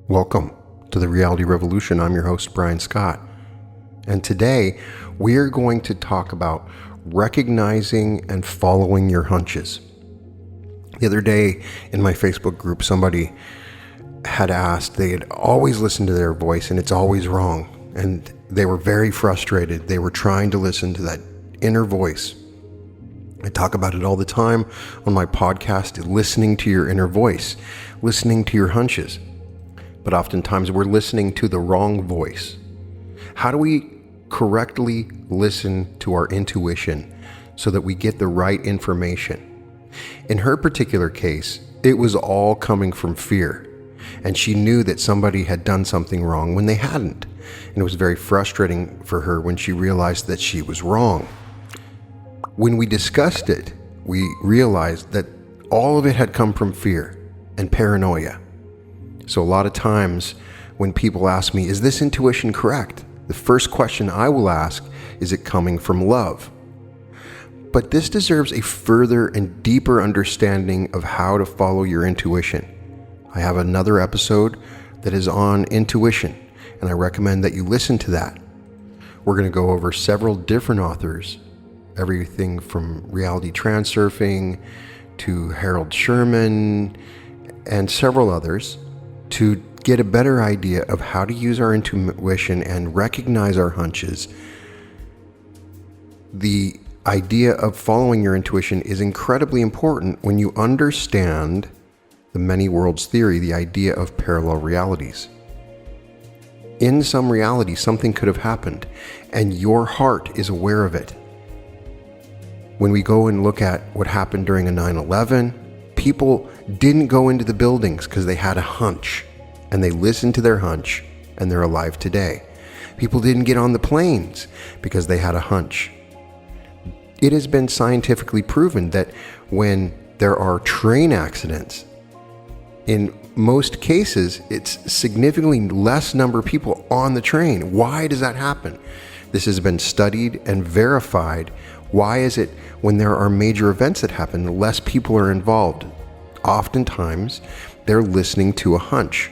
Welcome to the Reality Revolution. I'm your host, Brian Scott. And today we're going to talk about recognizing and following your hunches. The other day in my Facebook group, somebody had asked, they had always listened to their voice and it's always wrong. And they were very frustrated. They were trying to listen to that inner voice. I talk about it all the time on my podcast, listening to your inner voice, listening to your hunches. But oftentimes we're listening to the wrong voice. How do we correctly listen to our intuition so that we get the right information? In her particular case, it was all coming from fear. And she knew that somebody had done something wrong when they hadn't. And it was very frustrating for her when she realized that she was wrong. When we discussed it, we realized that all of it had come from fear and paranoia. So a lot of times when people ask me, is this intuition correct? The first question I will ask, is it coming from love? But this deserves a further and deeper understanding of how to follow your intuition. I have another episode that is on intuition, and I recommend that you listen to that. We're going to go over several different authors, everything from reality transurfing to Harold Sherman and several others, to get a better idea of how to use our intuition and recognize our hunches. The idea of following your intuition is incredibly important when you understand the many worlds theory, the idea of parallel realities. In some reality, something could have happened, and your heart is aware of it. When we go and look at what happened during a 9/11, people didn't go into the buildings because they had a hunch, and they listened to their hunch, and they're alive today. People didn't get on the planes because they had a hunch. It has been scientifically proven that when there are train accidents, in most cases, it's significantly less number of people on the train. Why does that happen? This has been studied and verified. Why is it when there are major events that happen, less people are involved? Oftentimes, they're listening to a hunch.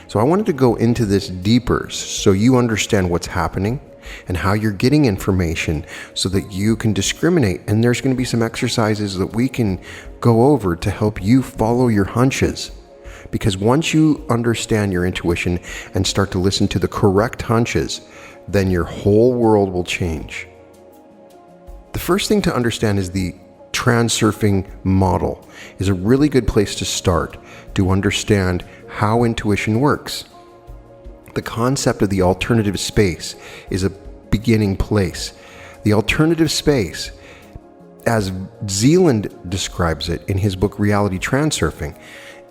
So I wanted to go into this deeper so you understand what's happening and how you're getting information so that you can discriminate. And there's going to be some exercises that we can go over to help you follow your hunches. Because once you understand your intuition and start to listen to the correct hunches, then your whole world will change. The first thing to understand is the transurfing model is a really good place to start to understand how intuition works. The concept of the alternative space is a beginning place. The alternative space, as Zealand describes it in his book Reality Transurfing,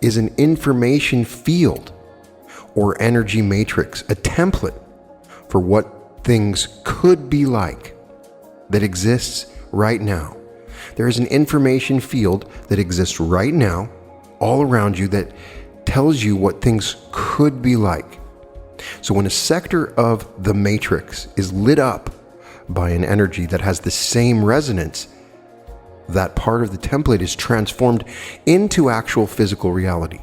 is an information field or energy matrix, a template for what things could be like that exists right now. There is an information field that exists right now all around you that tells you what things could be like. So when a sector of the matrix is lit up by an energy that has the same resonance, that part of the template is transformed into actual physical reality.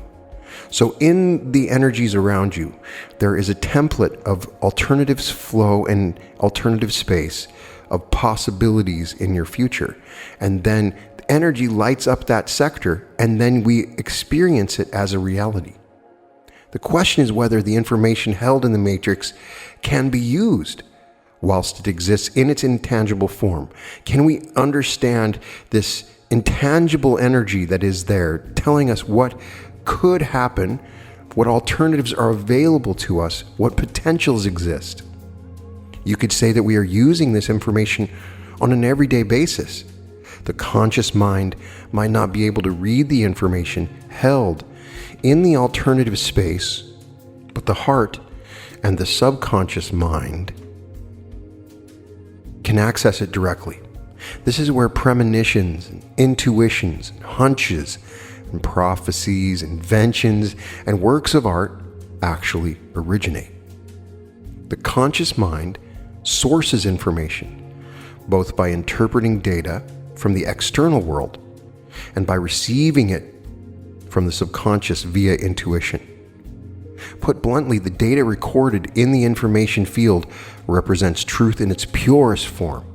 So in the energies around you, there is a template of alternatives flow and alternative space of possibilities in your future. And then energy lights up that sector, and then we experience it as a reality. The question is whether the information held in the matrix can be used whilst it exists in its intangible form. Can we understand this intangible energy that is there telling us what could happen, what alternatives are available to us, what potentials exist? You could say that we are using this information on an everyday basis. The conscious mind might not be able to read the information held in the alternative space, but the heart and the subconscious mind can access it directly. This is where premonitions, and intuitions, and hunches, and prophecies, inventions, and works of art actually originate. The conscious mind sources information, both by interpreting data from the external world and by receiving it from the subconscious via intuition. Put bluntly, the data recorded in the information field represents truth in its purest form.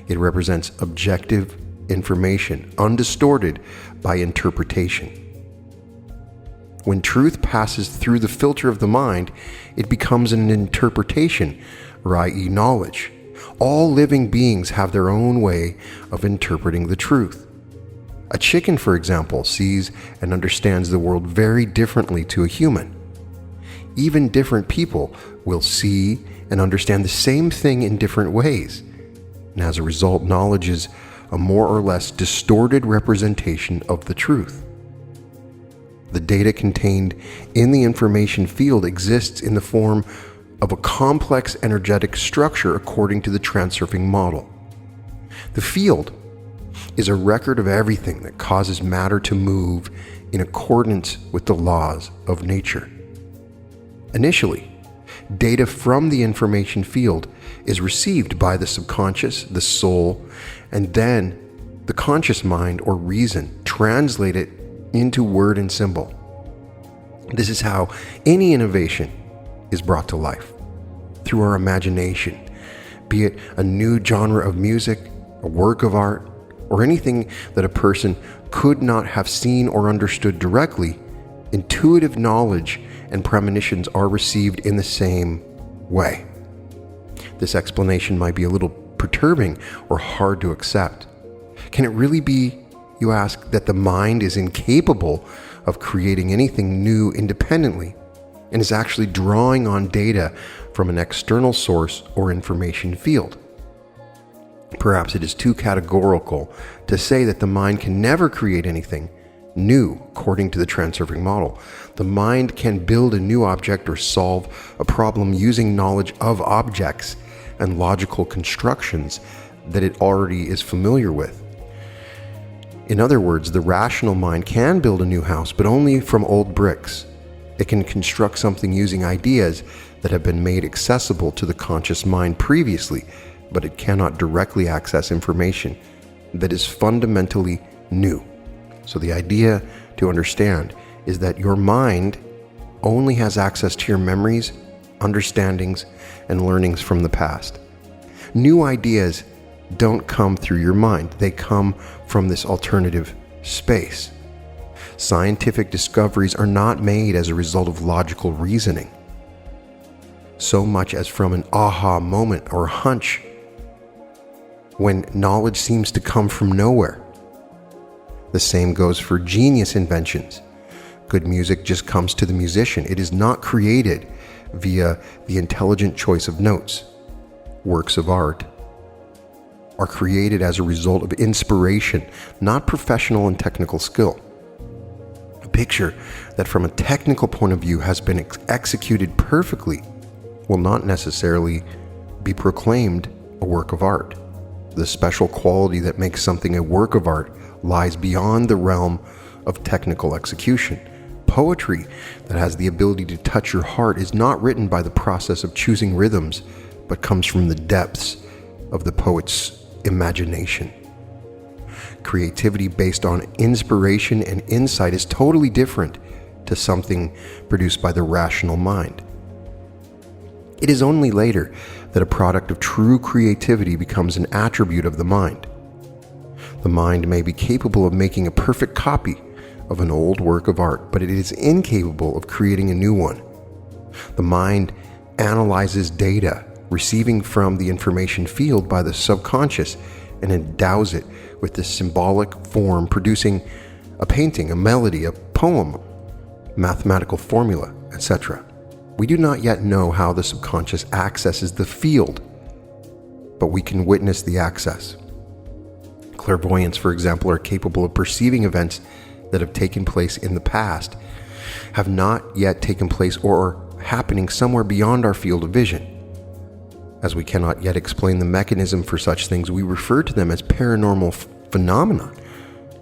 It represents objective information, undistorted by interpretation. When truth passes through the filter of the mind, it becomes an interpretation, or i.e. knowledge. All living beings have their own way of interpreting the truth. A chicken, for example, sees and understands the world very differently to a human. Even different people will see and understand the same thing in different ways. And as a result, knowledge is a more or less distorted representation of the truth. The data contained in the information field exists in the form of a complex energetic structure according to the transurfing model. The field is a record of everything that causes matter to move in accordance with the laws of nature. Initially, data from the information field is received by the subconscious, the soul, and then the conscious mind or reason translate it into word and symbol. This is how any innovation is brought to life, through our imagination, be it a new genre of music, a work of art, or anything that a person could not have seen or understood directly. Intuitive knowledge and premonitions are received in the same way. This explanation might be a little perturbing or hard to accept. Can it really be, you ask, that the mind is incapable of creating anything new independently and is actually drawing on data from an external source or information field? Perhaps it is too categorical to say that the mind can never create anything new according to the transurfing model. The mind can build a new object or solve a problem using knowledge of objects and logical constructions that it already is familiar with. In other words, the rational mind can build a new house, but only from old bricks. It can construct something using ideas that have been made accessible to the conscious mind previously, but it cannot directly access information that is fundamentally new. So the idea to understand is that your mind only has access to your memories, understandings, and learnings from the past. New ideas don't come through your mind. They come from this alternative space. Scientific discoveries are not made as a result of logical reasoning, so much as from an aha moment or hunch, when knowledge seems to come from nowhere. The same goes for genius inventions. Good music just comes to the musician. It is not created via the intelligent choice of notes. Works of art are created as a result of inspiration, not professional and technical skill. A picture that from a technical point of view has been executed perfectly will not necessarily be proclaimed a work of art. The special quality that makes something a work of art lies beyond the realm of technical execution. Poetry that has the ability to touch your heart is not written by the process of choosing rhythms, but comes from the depths of the poet's imagination. Creativity based on inspiration and insight is totally different to something produced by the rational mind. It is only later that a product of true creativity becomes an attribute of the mind. The mind may be capable of making a perfect copy of an old work of art, but it is incapable of creating a new one. The mind analyzes data receiving from the information field by the subconscious and endows it with this symbolic form, producing a painting, a melody, a poem, mathematical formula, etc. We do not yet know how the subconscious accesses the field, but we can witness the access. Clairvoyants, for example, are capable of perceiving events that have taken place in the past, have not yet taken place, or are happening somewhere beyond our field of vision. As we cannot yet explain the mechanism for such things, we refer to them as paranormal phenomena.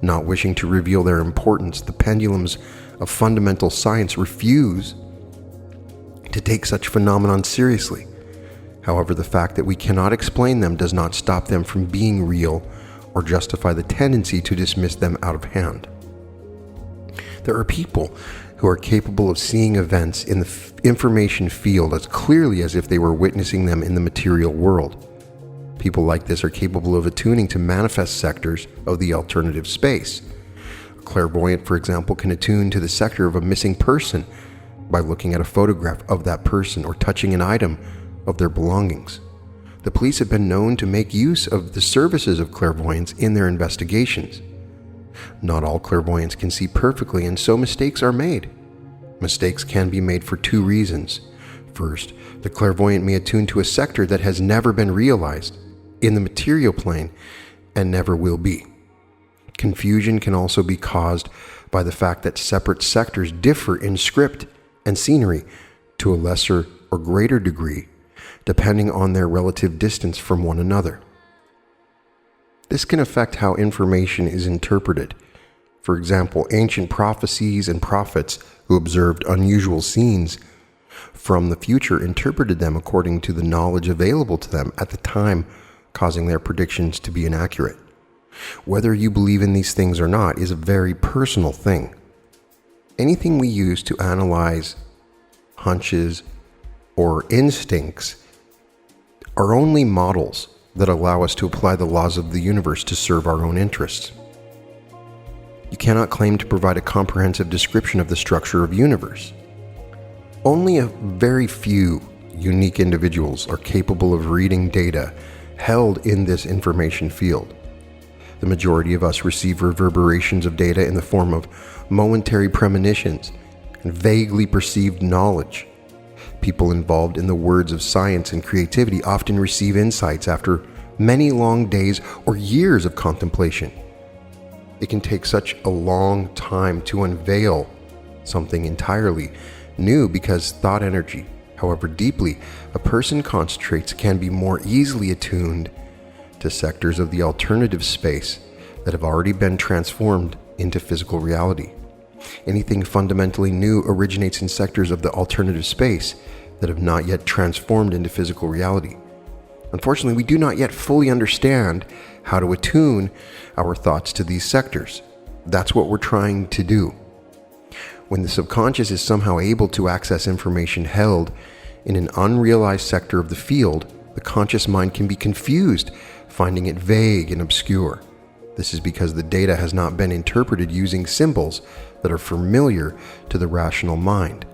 Not wishing to reveal their importance, the pendulums of fundamental science refuse to take such phenomenon seriously. However, the fact that we cannot explain them does not stop them from being real or justify the tendency to dismiss them out of hand. There are people who are capable of seeing events in the information field as clearly as if they were witnessing them in the material world. People like this are capable of attuning to manifest sectors of the alternative space. A clairvoyant, for example, can attune to the sector of a missing person by looking at a photograph of that person or touching an item of their belongings. The police have been known to make use of the services of clairvoyants in their investigations. Not all clairvoyants can see perfectly, and so mistakes are made. Mistakes can be made for two reasons. First, the clairvoyant may attune to a sector that has never been realized in the material plane and never will be. Confusion can also be caused by the fact that separate sectors differ in script and scenery to a lesser or greater degree, depending on their relative distance from one another. This can affect how information is interpreted. For example, ancient prophecies and prophets who observed unusual scenes from the future interpreted them according to the knowledge available to them at the time, causing their predictions to be inaccurate. Whether you believe in these things or not is a very personal thing. Anything we use to analyze hunches or instincts are only models that allow us to apply the laws of the universe to serve our own interests. You cannot claim to provide a comprehensive description of the structure of the universe. Only a very few unique individuals are capable of reading data held in this information field. The majority of us receive reverberations of data in the form of momentary premonitions and vaguely perceived knowledge. People involved in the words of science and creativity often receive insights after many long days or years of contemplation. It can take such a long time to unveil something entirely new because thought energy, however deeply a person concentrates, can be more easily attuned to sectors of the alternative space that have already been transformed into physical reality. Anything fundamentally new originates in sectors of the alternative space that have not yet transformed into physical reality. Unfortunately, we do not yet fully understand how to attune our thoughts to these sectors. That's what we're trying to do. When the subconscious is somehow able to access information held in an unrealized sector of the field, the conscious mind can be confused, finding it vague and obscure. This is because the data has not been interpreted using symbols that are familiar to the rational mind.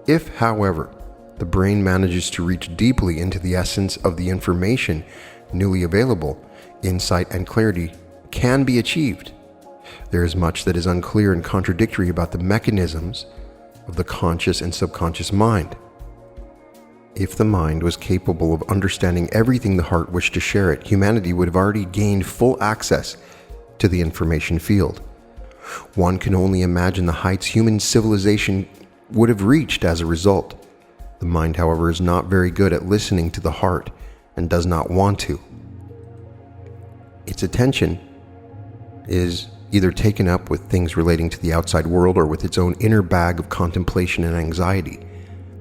If, however, the brain manages to reach deeply into the essence of the information newly available, insight and clarity can be achieved. There is much that is unclear and contradictory about the mechanisms of the conscious and subconscious mind. If the mind was capable of understanding everything the heart wished to share it, humanity would have already gained full access to the information field. One can only imagine the heights human civilization would have reached as a result. The mind, however, is not very good at listening to the heart and does not want to. Its attention is either taken up with things relating to the outside world or with its own inner bag of contemplation and anxiety.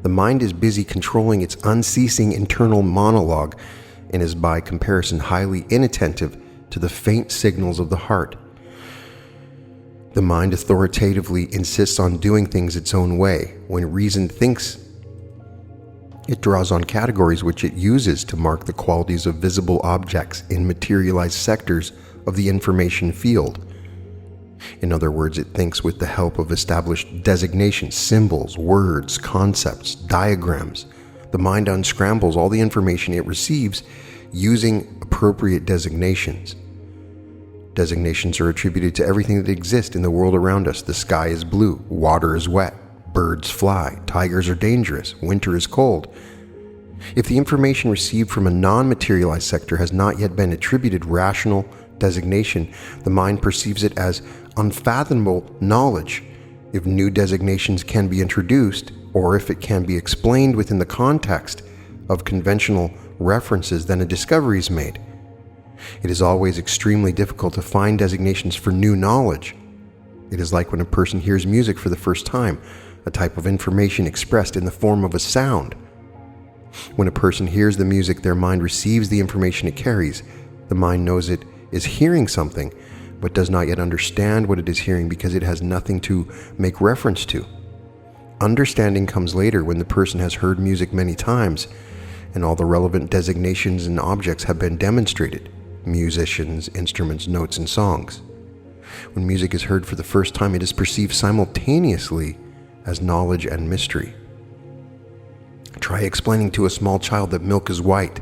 The mind is busy controlling its unceasing internal monologue and is by comparison highly inattentive to the faint signals of the heart. The mind authoritatively insists on doing things its own way. When reason thinks, it draws on categories which it uses to mark the qualities of visible objects in materialized sectors of the information field. In other words, it thinks with the help of established designations, symbols, words, concepts, diagrams. The mind unscrambles all the information it receives using appropriate designations. Designations are attributed to everything that exists in the world around us. The sky is blue, water is wet, birds fly, tigers are dangerous, winter is cold. If the information received from a non-materialized sector has not yet been attributed rational designation, the mind perceives it as unfathomable knowledge. If new designations can be introduced, or if it can be explained within the context of conventional references, then a discovery is made. It is always extremely difficult to find designations for new knowledge. It is like when a person hears music for the first time, a type of information expressed in the form of a sound. When a person hears the music, their mind receives the information it carries. The mind knows it is hearing something, but does not yet understand what it is hearing because it has nothing to make reference to. Understanding comes later when the person has heard music many times and all the relevant designations and objects have been demonstrated: musicians, instruments, notes, and songs. When music is heard for the first time, it is perceived simultaneously as knowledge and mystery. Try explaining to a small child that milk is white.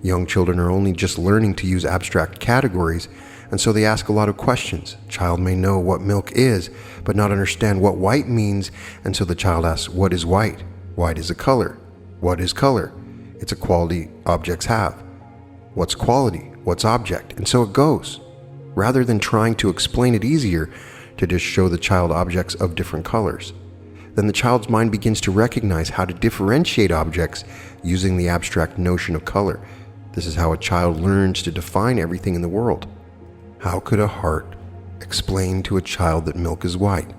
Young children are only just learning to use abstract categories, and so they ask a lot of questions. Child may know what milk is, but not understand what white means, and so the child asks, what is white? White is a color. What is color? It's a quality objects have. What's quality? What's object? And so it goes. Rather than trying to explain it easier, to just show the child objects of different colors. Then the child's mind begins to recognize how to differentiate objects using the abstract notion of color. This is how a child learns to define everything in the world. How could a heart explain to a child that milk is white?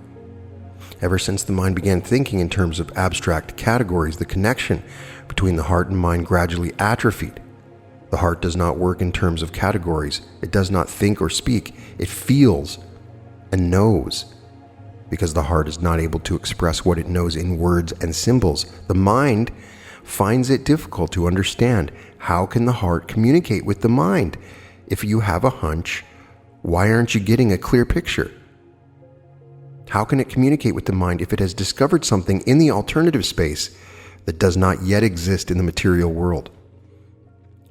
Ever since the mind began thinking in terms of abstract categories, the connection between the heart and mind gradually atrophied. The heart does not work in terms of categories. It does not think or speak. It feels and knows, because the heart is not able to express what it knows in words and symbols. The mind finds it difficult to understand. How can the heart communicate with the mind? If you have a hunch, why aren't you getting a clear picture? How can it communicate with the mind if it has discovered something in the alternative space that does not yet exist in the material world?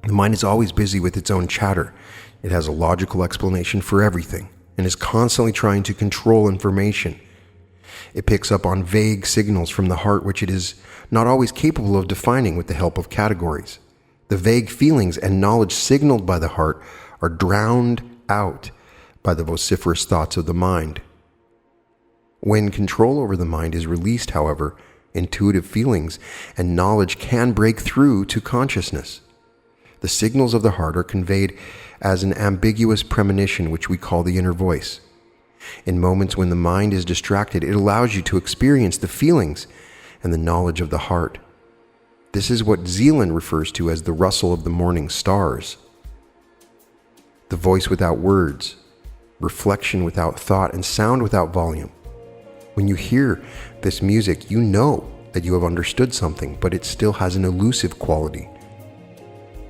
The mind is always busy with its own chatter. It has a logical explanation for everything and is constantly trying to control information. It picks up on vague signals from the heart which it is not always capable of defining with the help of categories. The vague feelings and knowledge signaled by the heart are drowned out by the vociferous thoughts of the mind. When control over the mind is released, however, intuitive feelings and knowledge can break through to consciousness. The signals of the heart are conveyed as an ambiguous premonition, which we call the inner voice. In moments when the mind is distracted, it allows you to experience the feelings and the knowledge of the heart. This is what Zeeland refers to as the rustle of the morning stars. The voice without words, reflection without thought, and sound without volume. When you hear this music, you know that you have understood something, but it still has an elusive quality.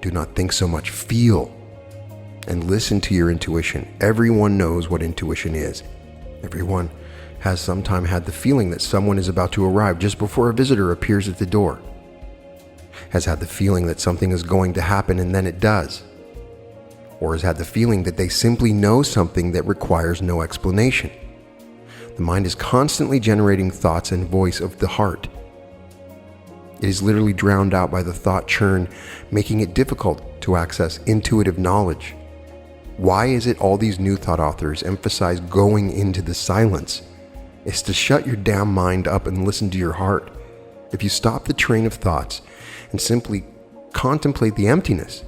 Do not think so much, feel and listen to your intuition. Everyone knows what intuition is. Everyone has sometime had the feeling that someone is about to arrive just before a visitor appears at the door. Has had the feeling that something is going to happen and then it does. Or has had the feeling that they simply know something that requires no explanation. The mind is constantly generating thoughts and voice of the heart. It is literally drowned out by the thought churn, making it difficult to access intuitive knowledge. Why is it all these new thought authors emphasize going into the silence? It's to shut your damn mind up and listen to your heart. If you stop the train of thoughts and simply contemplate the emptiness,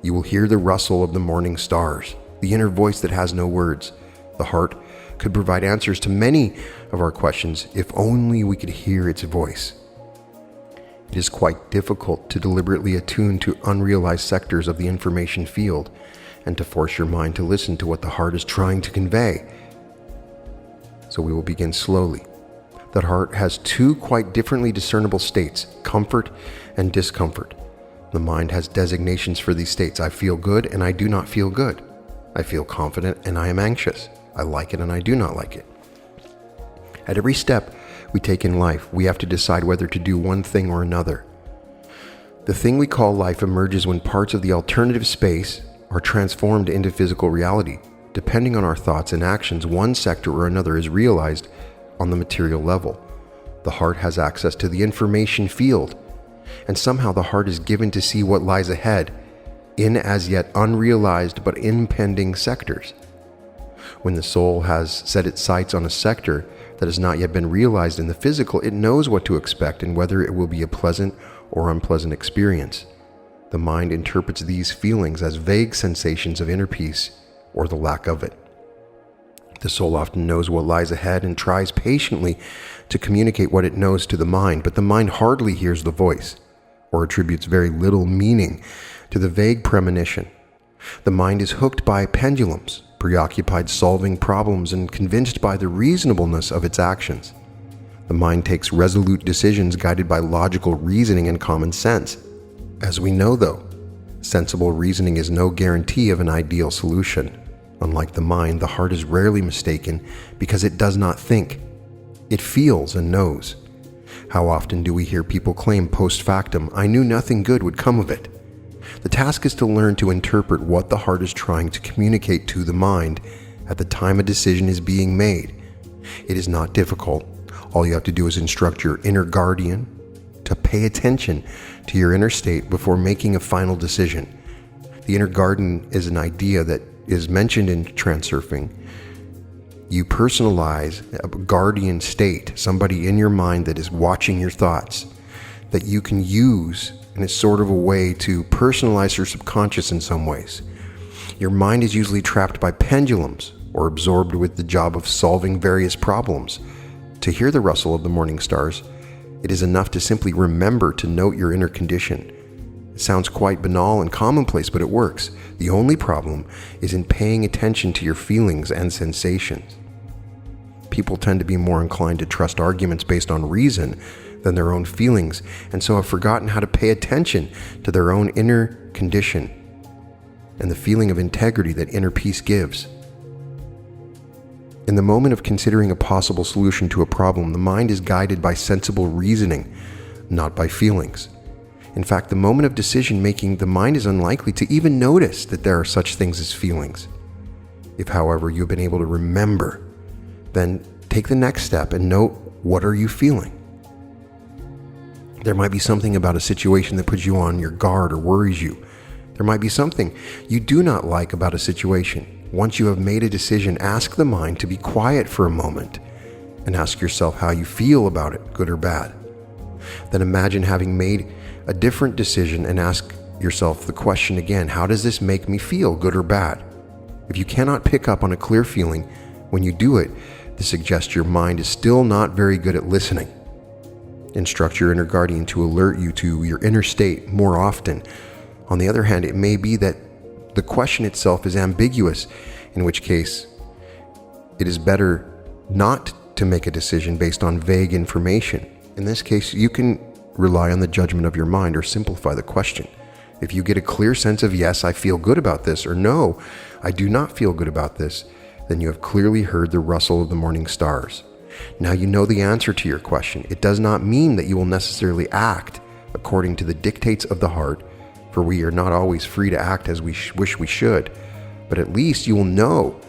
you will hear the rustle of the morning stars, the inner voice that has no words. The heart could provide answers to many of our questions if only we could hear its voice. It is quite difficult to deliberately attune to unrealized sectors of the information field and to force your mind to listen to what the heart is trying to convey. So we will begin slowly. That heart has two quite differently discernible states, comfort and discomfort. The mind has designations for these states. I feel good and I do not feel good. I feel confident and I am anxious. I like it and I do not like it. At every step we take in life, we have to decide whether to do one thing or another. The thing we call life emerges when parts of the alternative space are transformed into physical reality. Depending on our thoughts and actions, one sector or another is realized on the material level. The heart has access to the information field, and somehow the heart is given to see what lies ahead in as yet unrealized but impending sectors. When the soul has set its sights on a sector that has not yet been realized in the physical, it knows what to expect and whether it will be a pleasant or unpleasant experience. The mind interprets these feelings as vague sensations of inner peace or the lack of it. The soul often knows what lies ahead and tries patiently to communicate what it knows to the mind, but the mind hardly hears the voice or attributes very little meaning to the vague premonition. The mind is hooked by pendulums, preoccupied solving problems and convinced by the reasonableness of its actions. The mind takes resolute decisions guided by logical reasoning and common sense. As we know, though, sensible reasoning is no guarantee of an ideal solution. Unlike the mind, the heart is rarely mistaken because it does not think. It feels and knows. How often do we hear people claim post factum, "I knew nothing good would come of it"? The task is to learn to interpret what the heart is trying to communicate to the mind at the time a decision is being made. It is not difficult. All you have to do is instruct your inner guardian to pay attention to your inner state before making a final decision. The inner guardian is an idea that is mentioned in transurfing. You personalize a guardian state, somebody in your mind that is watching your thoughts, that you can use in a sort of a way to personalize your subconscious in some ways. Your mind is usually trapped by pendulums or absorbed with the job of solving various problems. To hear the rustle of the morning stars, it is enough to simply remember to note your inner condition. It sounds quite banal and commonplace, but it works. The only problem is in paying attention to your feelings and sensations. People tend to be more inclined to trust arguments based on reason than their own feelings, and so have forgotten how to pay attention to their own inner condition and the feeling of integrity that inner peace gives. In the moment of considering a possible solution to a problem, the mind is guided by sensible reasoning, not by feelings. In fact, the moment of decision-making, the mind is unlikely to even notice that there are such things as feelings. If, however, you've been able to remember, then take the next step and note, what are you feeling? There might be something about a situation that puts you on your guard or worries you. There might be something you do not like about a situation. Once you have made a decision, ask the mind to be quiet for a moment and ask yourself how you feel about it, good or bad. Then imagine having made a different decision and ask yourself the question again, how does this make me feel, good or bad? If you cannot pick up on a clear feeling when you do it, this suggests your mind is still not very good at listening. Instruct your inner guardian to alert you to your inner state more often. On the other hand, it may be that the question itself is ambiguous, in which case it is better not to make a decision based on vague information. In this case, you can rely on the judgment of your mind or simplify the question. If you get a clear sense of yes, I feel good about this, or no, I do not feel good about this, then you have clearly heard the rustle of the morning stars. Now you know the answer to your question. It does not mean that you will necessarily act according to the dictates of the heart, for we are not always free to act as we wish we should, but at least you will know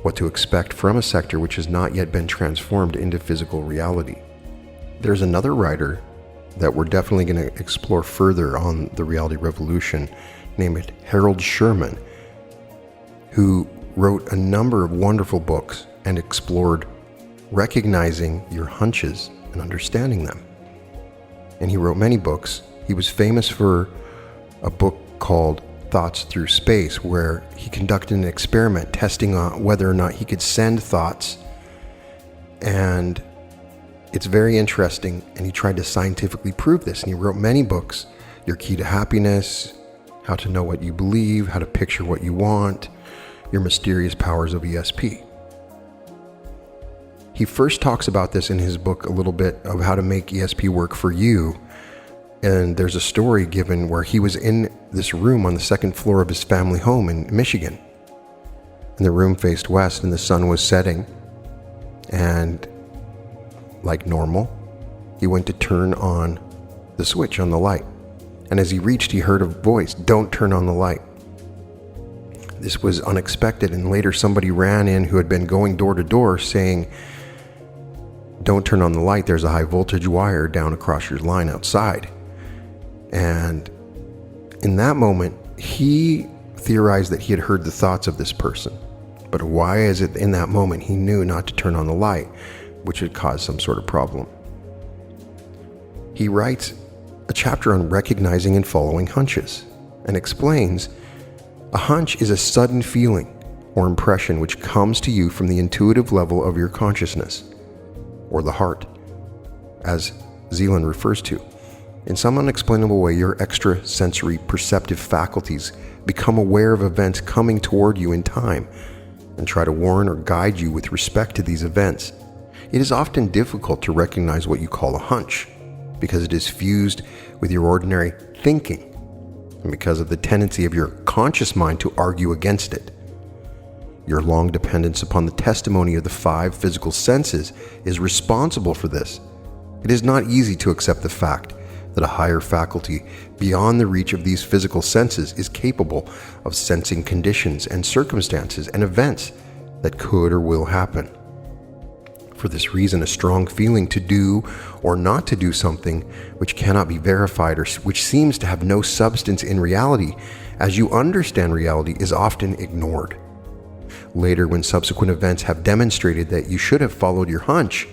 what to expect from a sector which has not yet been transformed into physical reality. There's another writer that we're definitely going to explore further on the reality revolution, named Harold Sherman, who wrote a number of wonderful books and explored recognizing your hunches and understanding them. And he wrote many books. He was famous for a book called Thoughts Through Space, where he conducted an experiment testing on whether or not he could send thoughts. And it's very interesting, and he tried to scientifically prove this. And he wrote many books: Your Key to Happiness, How to Know What You Believe, How to Picture What You Want, Your Mysterious Powers of ESP. He first talks about this in his book a little bit of how to make ESP work for you. And there's a story given where he was in this room on the second floor of his family home in Michigan. And the room faced west and the sun was setting. And like normal, he went to turn on the switch on the light. And as he reached, he heard a voice, "Don't turn on the light." This was unexpected, and later somebody ran in who had been going door to door saying, "Don't turn on the light, there's a high voltage wire down across your line outside." And in that moment, he theorized that he had heard the thoughts of this person. But why is it in that moment he knew not to turn on the light, which had caused some sort of problem? He writes a chapter on recognizing and following hunches, and explains, a hunch is a sudden feeling or impression which comes to you from the intuitive level of your consciousness, or the heart, as Zealand refers to. In some unexplainable way, your extrasensory perceptive faculties become aware of events coming toward you in time and try to warn or guide you with respect to these events. It is often difficult to recognize what you call a hunch because it is fused with your ordinary thinking and because of the tendency of your conscious mind to argue against it. Your long dependence upon the testimony of the 5 physical senses is responsible for this. It is not easy to accept the fact that a higher faculty beyond the reach of these physical senses is capable of sensing conditions and circumstances and events that could or will happen. For this reason, a strong feeling to do or not to do something which cannot be verified or which seems to have no substance in reality as you understand reality is often ignored. Later, when subsequent events have demonstrated that you should have followed your hunch,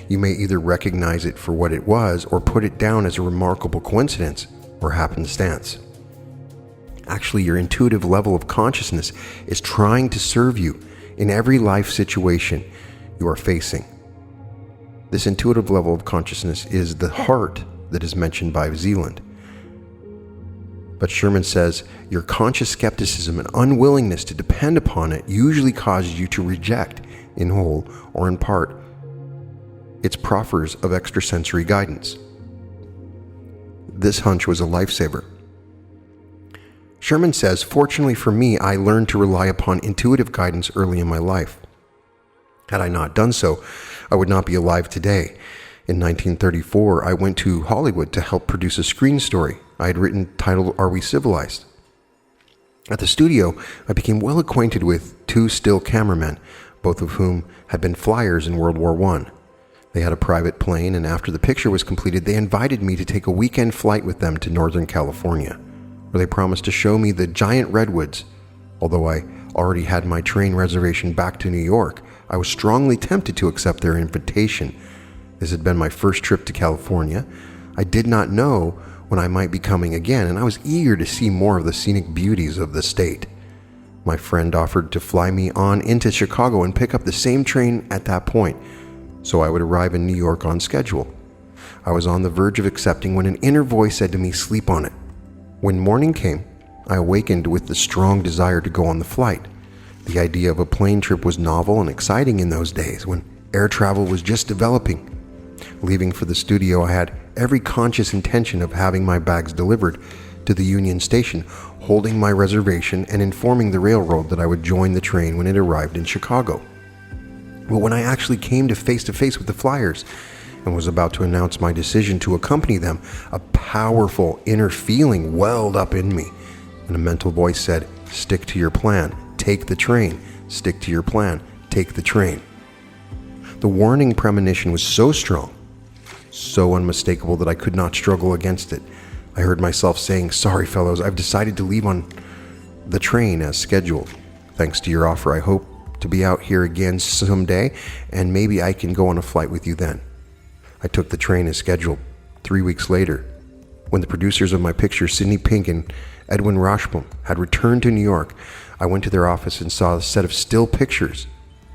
you may either recognize it for what it was or put it down as a remarkable coincidence or happenstance. Actually, your intuitive level of consciousness is trying to serve you in every life situation you are facing. This intuitive level of consciousness is the heart that is mentioned by Zealand. But Sherman says your conscious skepticism and unwillingness to depend upon it usually causes you to reject, in whole or in part, its proffers of extrasensory guidance. This hunch was a lifesaver. Sherman says, fortunately for me, I learned to rely upon intuitive guidance early in my life. Had I not done so, I would not be alive today. In 1934, I went to Hollywood to help produce a screen story I had written titled, Are We Civilized? At the studio, I became well acquainted with 2 still cameramen, both of whom had been flyers in World War I. They had a private plane, and after the picture was completed, they invited me to take a weekend flight with them to Northern California, where they promised to show me the giant redwoods. Although I already had my train reservation back to New York, I was strongly tempted to accept their invitation. This had been my first trip to California. I did not know when I might be coming again, and I was eager to see more of the scenic beauties of the state. My friend offered to fly me on into Chicago and pick up the same train at that point, so I would arrive in New York on schedule. I was on the verge of accepting when an inner voice said to me, sleep on it. When morning came, I awakened with the strong desire to go on the flight. The idea of a plane trip was novel and exciting in those days when air travel was just developing. Leaving for the studio, I had every conscious intention of having my bags delivered to the Union Station, holding my reservation and informing the railroad that I would join the train when it arrived in Chicago. But when I actually came to face with the flyers and was about to announce my decision to accompany them, a powerful inner feeling welled up in me, and a mental voice said, stick to your plan, take the train, stick to your plan, take the train. The warning premonition was so strong, so unmistakable that I could not struggle against it. I heard myself saying, sorry fellows, I've decided to leave on the train as scheduled. Thanks to your offer, I hope to be out here again someday, and maybe I can go on a flight with you then. I took the train as scheduled. 3 weeks later, when the producers of my picture, Sidney Pink and Edwin Rashbaum, had returned to New York, I went to their office and saw a set of still pictures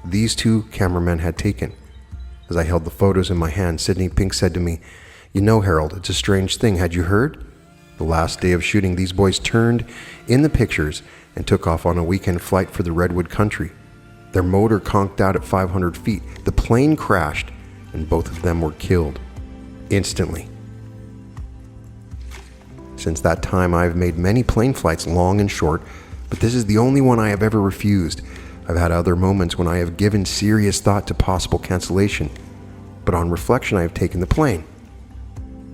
these 2 cameramen had taken. As I held the photos in my hand, Sidney Pink said to me, you know, Harold, it's a strange thing. Had you heard? The last day of shooting, these boys turned in the pictures and took off on a weekend flight for the Redwood Country. Their motor conked out at 500 feet. The plane crashed, and both of them were killed instantly. Since that time, I have made many plane flights, long and short, but this is the only one I have ever refused. I've had other moments when I have given serious thought to possible cancellation, but on reflection, I have taken the plane.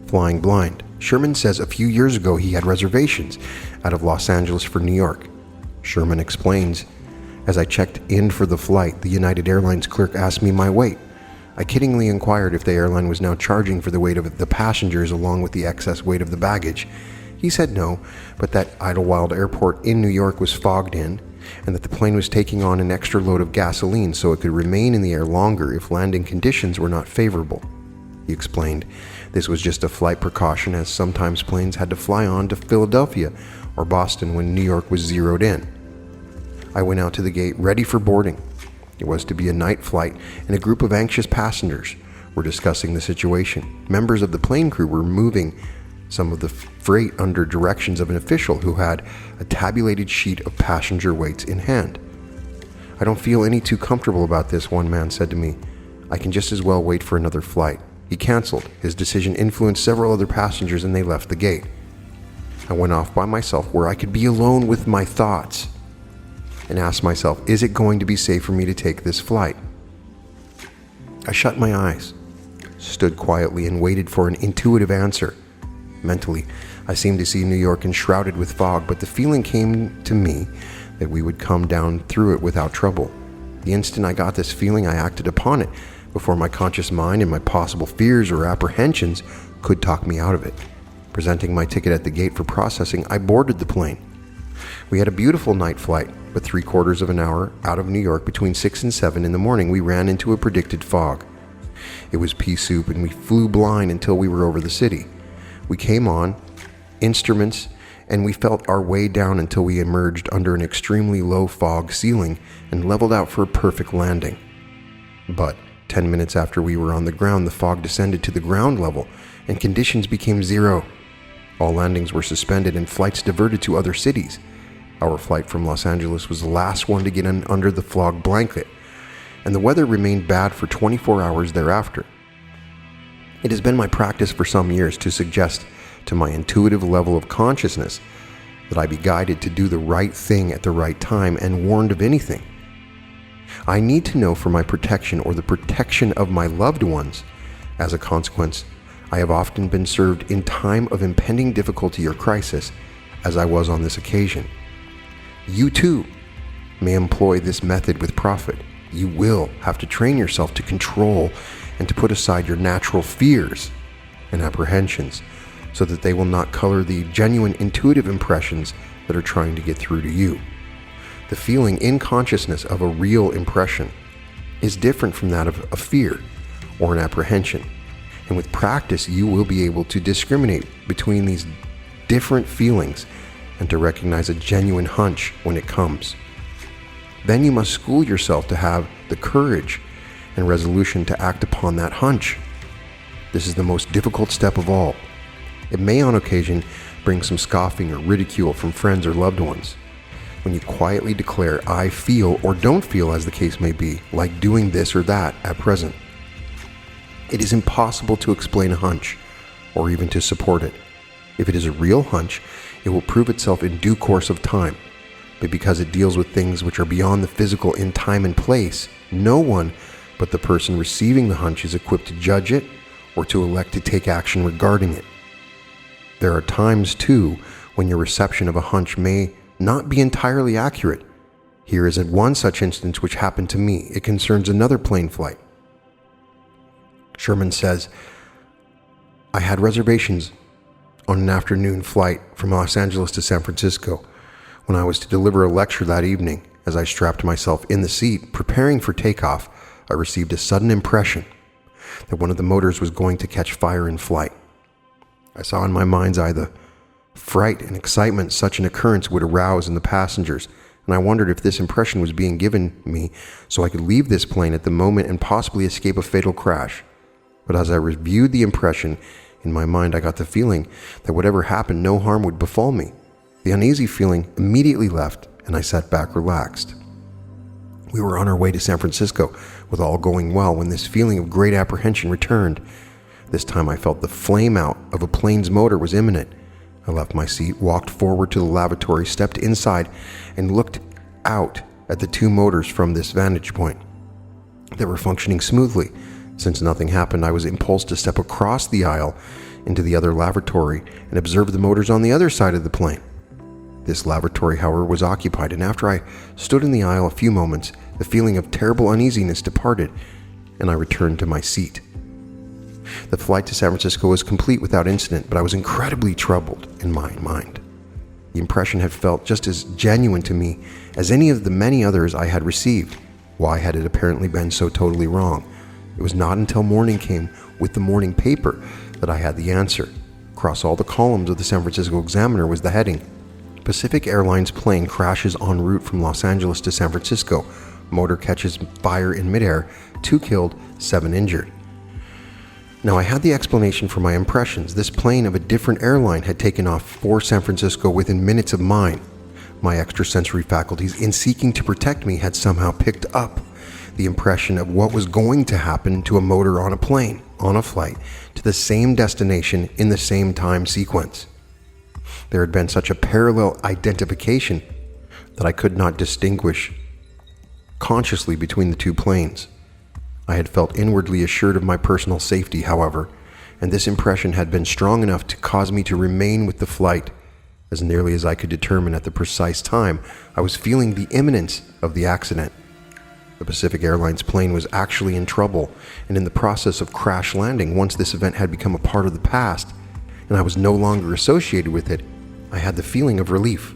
Flying blind. Sherman says a few years ago he had reservations out of Los Angeles for New York. Sherman explains, as I checked in for the flight, the United Airlines clerk asked me my weight. I kiddingly inquired if the airline was now charging for the weight of the passengers along with the excess weight of the baggage. He said no, but that Idlewild Airport in New York was fogged in, and that the plane was taking on an extra load of gasoline so it could remain in the air longer if landing conditions were not favorable. He explained this was just a flight precaution, as sometimes planes had to fly on to Philadelphia or Boston when New York was zeroed in. I went out to the gate ready for boarding. It was to be a night flight, and a group of anxious passengers were discussing the situation. Members of the plane crew were moving some of the freight under directions of an official who had a tabulated sheet of passenger weights in hand. I don't feel any too comfortable about this, one man said to me. I can just as well wait for another flight. He canceled. His decision influenced several other passengers and they left the gate. I went off by myself where I could be alone with my thoughts and asked myself, is it going to be safe for me to take this flight? I shut my eyes, stood quietly and waited for an intuitive answer. Mentally, I seemed to see New York enshrouded with fog, but the feeling came to me that we would come down through it without trouble. The instant I got this feeling, I acted upon it before my conscious mind and my possible fears or apprehensions could talk me out of it. Presenting my ticket at the gate for processing, I boarded the plane. We had a beautiful night flight, but 3/4 of an hour out of New York between 6 and 7 in the morning, we ran into a predicted fog. It was pea soup and we flew blind until we were over the city. We came on, instruments, and we felt our way down until we emerged under an extremely low fog ceiling and leveled out for a perfect landing. But 10 minutes after we were on the ground, the fog descended to the ground level and conditions became zero. All landings were suspended and flights diverted to other cities. Our flight from Los Angeles was the last one to get in under the fog blanket, and the weather remained bad for 24 hours thereafter. It has been my practice for some years to suggest to my intuitive level of consciousness that I be guided to do the right thing at the right time and warned of anything. I need to know for my protection or the protection of my loved ones. As a consequence, I have often been served in time of impending difficulty or crisis, as I was on this occasion. You too may employ this method with profit. You will have to train yourself to control and to put aside your natural fears and apprehensions so that they will not color the genuine intuitive impressions that are trying to get through to you. The feeling in consciousness of a real impression is different from that of a fear or an apprehension. And with practice, you will be able to discriminate between these different feelings and to recognize a genuine hunch when it comes. Then you must school yourself to have the courage and resolution to act upon that hunch. This is the most difficult step of all. It may on occasion bring some scoffing or ridicule from friends or loved ones. When you quietly declare, I feel or don't feel, as the case may be, like doing this or that at present. It is impossible to explain a hunch or even to support it. If it is a real hunch, it will prove itself in due course of time. But because it deals with things which are beyond the physical in time and place, no one but the person receiving the hunch is equipped to judge it or to elect to take action regarding it. There are times, too, when your reception of a hunch may not be entirely accurate. Here is one such instance which happened to me. It concerns another plane flight. Sherman says, I had reservations on an afternoon flight from Los Angeles to San Francisco. When I was to deliver a lecture that evening, as I strapped myself in the seat, preparing for takeoff, I received a sudden impression that one of the motors was going to catch fire in flight. I saw in my mind's eye the fright and excitement such an occurrence would arouse in the passengers, and I wondered if this impression was being given me so I could leave this plane at the moment and possibly escape a fatal crash. But as I reviewed the impression in my mind, I got the feeling that whatever happened, no harm would befall me. The uneasy feeling immediately left, and I sat back relaxed. We were on our way to San Francisco, with all going well, when this feeling of great apprehension returned. This time I felt the flame out of a plane's motor was imminent. I left my seat, walked forward to the lavatory, stepped inside, and looked out at the two motors from this vantage point. They were functioning smoothly. Since nothing happened, I was impulsed to step across the aisle into the other lavatory and observe the motors on the other side of the plane. This lavatory, however, was occupied, and after I stood in the aisle a few moments, the feeling of terrible uneasiness departed, and I returned to my seat. The flight to San Francisco was complete without incident, but I was incredibly troubled in my mind. The impression had felt just as genuine to me as any of the many others I had received. Why had it apparently been so totally wrong? It was not until morning came with the morning paper that I had the answer. Across all the columns of the San Francisco Examiner was the heading, Pacific Airlines plane crashes en route from Los Angeles to San Francisco. Motor catches fire in midair, 2 killed, 7 injured. Now I had the explanation for my impressions. This plane of a different airline had taken off for San Francisco within minutes of mine. My extrasensory faculties, in seeking to protect me, had somehow picked up the impression of what was going to happen to a motor on a plane, on a flight, to the same destination in the same time sequence. There had been such a parallel identification that I could not distinguish consciously between the two planes. I had felt inwardly assured of my personal safety, however, and this impression had been strong enough to cause me to remain with the flight. As nearly as I could determine at the precise time, I was feeling the imminence of the accident. The Pacific Airlines plane was actually in trouble and in the process of crash landing. Once this event had become a part of the past, and I was no longer associated with it, I had the feeling of relief.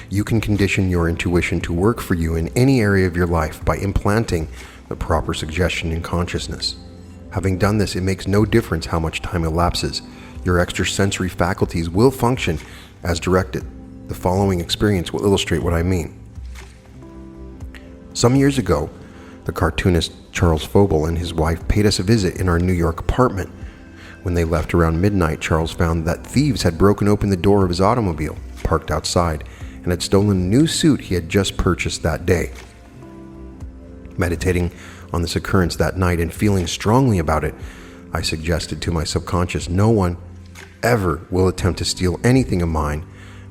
You can condition your intuition to work for you in any area of your life by implanting the proper suggestion in consciousness. Having done this, it makes no difference how much time elapses. Your extrasensory faculties will function as directed. The following experience will illustrate what I mean. Some years ago, the cartoonist Charles Froebel and his wife paid us a visit in our New York apartment. When they left around midnight, Charles found that thieves had broken open the door of his automobile, parked outside, and had stolen a new suit he had just purchased that day. Meditating on this occurrence that night and feeling strongly about it, I suggested to my subconscious, no one ever will attempt to steal anything of mine,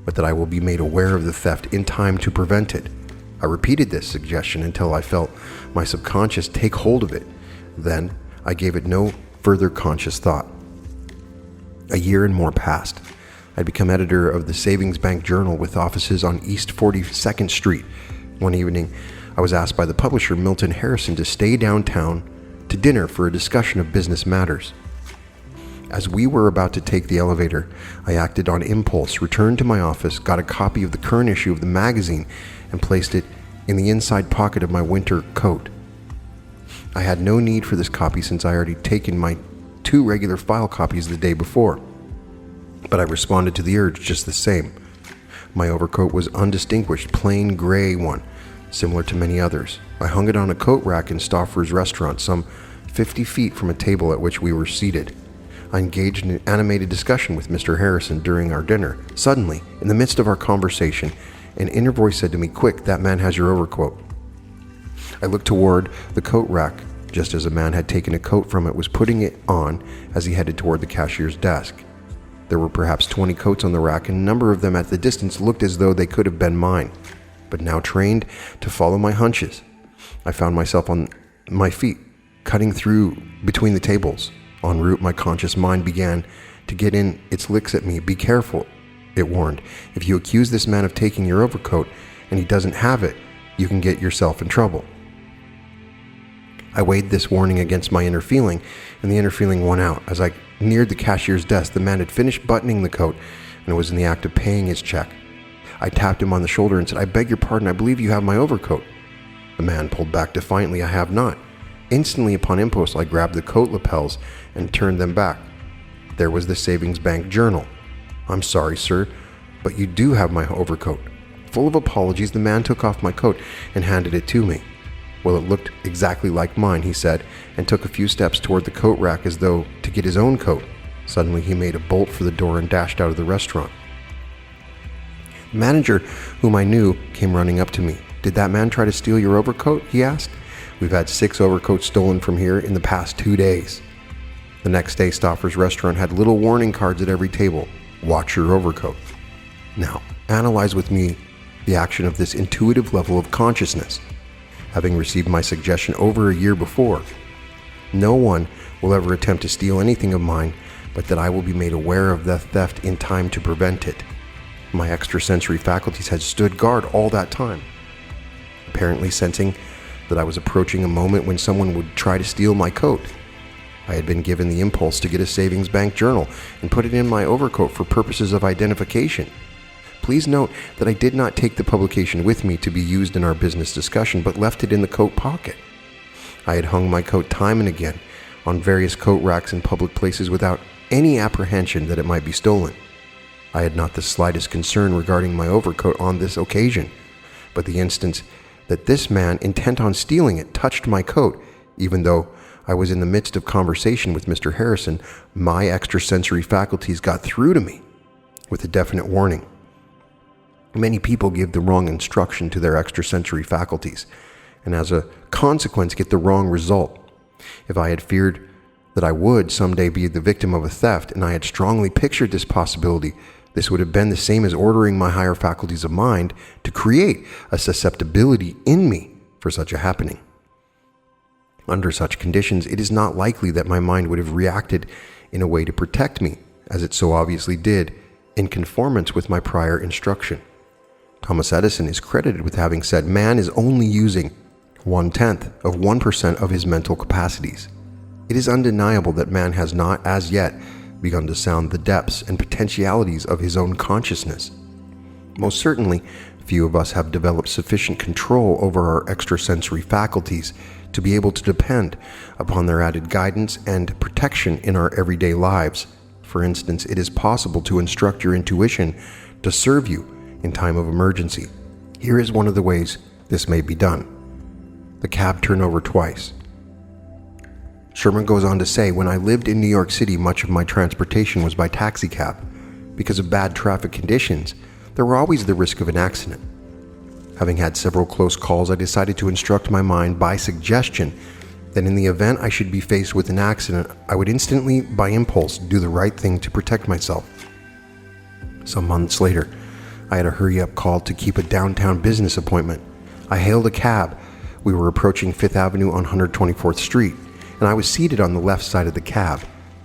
but that I will be made aware of the theft in time to prevent it. I repeated this suggestion until I felt my subconscious take hold of it. Then I gave it no further conscious thought. A year and more passed. I'd become editor of the Savings Bank Journal with offices on East 42nd Street. One evening, I was asked by the publisher Milton Harrison to stay downtown to dinner for a discussion of business matters. As we were about to take the elevator, I acted on impulse, returned to my office, got a copy of the current issue of the magazine, and placed it in the inside pocket of my winter coat. I had no need for this copy since I already taken my 2 regular file copies the day before, but I responded to the urge just the same. My overcoat was undistinguished, plain gray one, similar to many others. I hung it on a coat rack in Stauffer's restaurant, some 50 feet from a table at which we were seated. I engaged in an animated discussion with Mr. Harrison during our dinner. Suddenly, in the midst of our conversation, an inner voice said to me, "Quick, that man has your overcoat." I looked toward the coat rack, just as a man had taken a coat from it, was putting it on as he headed toward the cashier's desk. There were perhaps 20 coats on the rack, and a number of them at the distance looked as though they could have been mine. But now trained to follow my hunches, I found myself on my feet, cutting through between the tables. En route, my conscious mind began to get in its licks at me. "Be careful," it warned. "If you accuse this man of taking your overcoat and he doesn't have it, you can get yourself in trouble." I weighed this warning against my inner feeling, and the inner feeling won out. As I neared the cashier's desk, the man had finished buttoning the coat and was in the act of paying his check. I tapped him on the shoulder and said, "I beg your pardon, I believe you have my overcoat." The man pulled back defiantly. "I have not." Instantly, upon impulse, I grabbed the coat lapels and turned them back. There was the Savings Bank Journal. "I'm sorry, sir, but you do have my overcoat." Full of apologies, the man took off my coat and handed it to me. "Well, it looked exactly like mine," he said, and took a few steps toward the coat rack as though to get his own coat. Suddenly, he made a bolt for the door and dashed out of the restaurant. The manager, whom I knew, came running up to me. "Did that man try to steal your overcoat?" he asked. "We've had 6 overcoats stolen from here in the past 2 days. The next day, Stauffer's restaurant had little warning cards at every table. "Watch your overcoat." Now, analyze with me the action of this intuitive level of consciousness. Having received my suggestion over a year before, no one will ever attempt to steal anything of mine, but that I will be made aware of the theft in time to prevent it. My extrasensory faculties had stood guard all that time, apparently sensing that I was approaching a moment when someone would try to steal my coat. I had been given the impulse to get a Savings Bank Journal and put it in my overcoat for purposes of identification. Please note that I did not take the publication with me to be used in our business discussion, but left it in the coat pocket. I had hung my coat time and again on various coat racks in public places without any apprehension that it might be stolen. I had not the slightest concern regarding my overcoat on this occasion, but the instant that this man, intent on stealing it, touched my coat, even though I was in the midst of conversation with Mr. Harrison, my extrasensory faculties got through to me with a definite warning. Many people give the wrong instruction to their extrasensory faculties, and as a consequence get the wrong result. If I had feared that I would someday be the victim of a theft, and I had strongly pictured this possibility, this would have been the same as ordering my higher faculties of mind to create a susceptibility in me for such a happening. Under such conditions, it is not likely that my mind would have reacted in a way to protect me, as it so obviously did, in conformance with my prior instruction. Thomas Edison is credited with having said, "Man is only using 1/10 of 1% of his mental capacities." It is undeniable that man has not as yet begun to sound the depths and potentialities of his own consciousness. Most certainly, few of us have developed sufficient control over our extrasensory faculties to be able to depend upon their added guidance and protection in our everyday lives. For instance, it is possible to instruct your intuition to serve you in time of emergency. Here is one of the ways this may be done. The cab turnover twice. Sherman goes on to say, "When I lived in New York City, much of my transportation was by taxicab. Because of bad traffic conditions, there were always the risk of an accident. Having had several close calls, I decided to instruct my mind by suggestion that in the event I should be faced with an accident, I would instantly, by impulse, do the right thing to protect myself. Some months later, I had a hurry-up call to keep a downtown business appointment. I hailed a cab. We were approaching 5th Avenue on 124th Street, and I was seated on the left side of the cab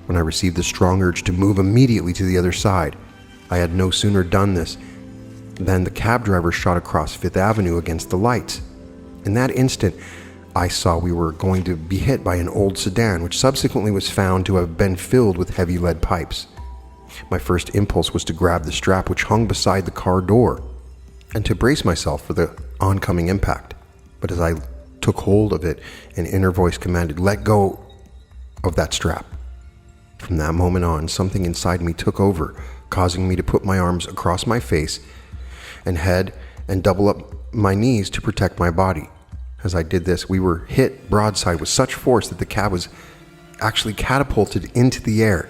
when I received the strong urge to move immediately to the other side. I had no sooner done this than the cab driver shot across 5th Avenue against the lights. In that instant, I saw we were going to be hit by an old sedan, which subsequently was found to have been filled with heavy lead pipes. My first impulse was to grab the strap which hung beside the car door and to brace myself for the oncoming impact. But as I took hold of it, an inner voice commanded, 'Let go of that strap.' From that moment on, something inside me took over, causing me to put my arms across my face and head and double up my knees to protect my body. As I did this, we were hit broadside with such force that the cab was actually catapulted into the air.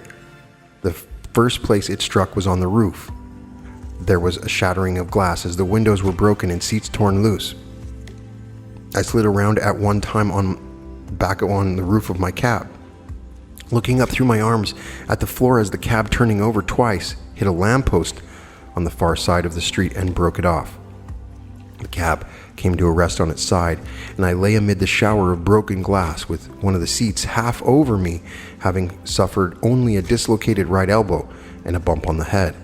The first place it struck was on the roof. There was a shattering of glass as the windows were broken and seats torn loose. I slid around at one time back on the roof of my cab, looking up through my arms at the floor as the cab, turning over twice, hit a lamppost on the far side of the street and broke it off. The cab came to a rest on its side, and I lay amid the shower of broken glass with one of the seats half over me, having suffered only a dislocated right elbow and a bump on the head.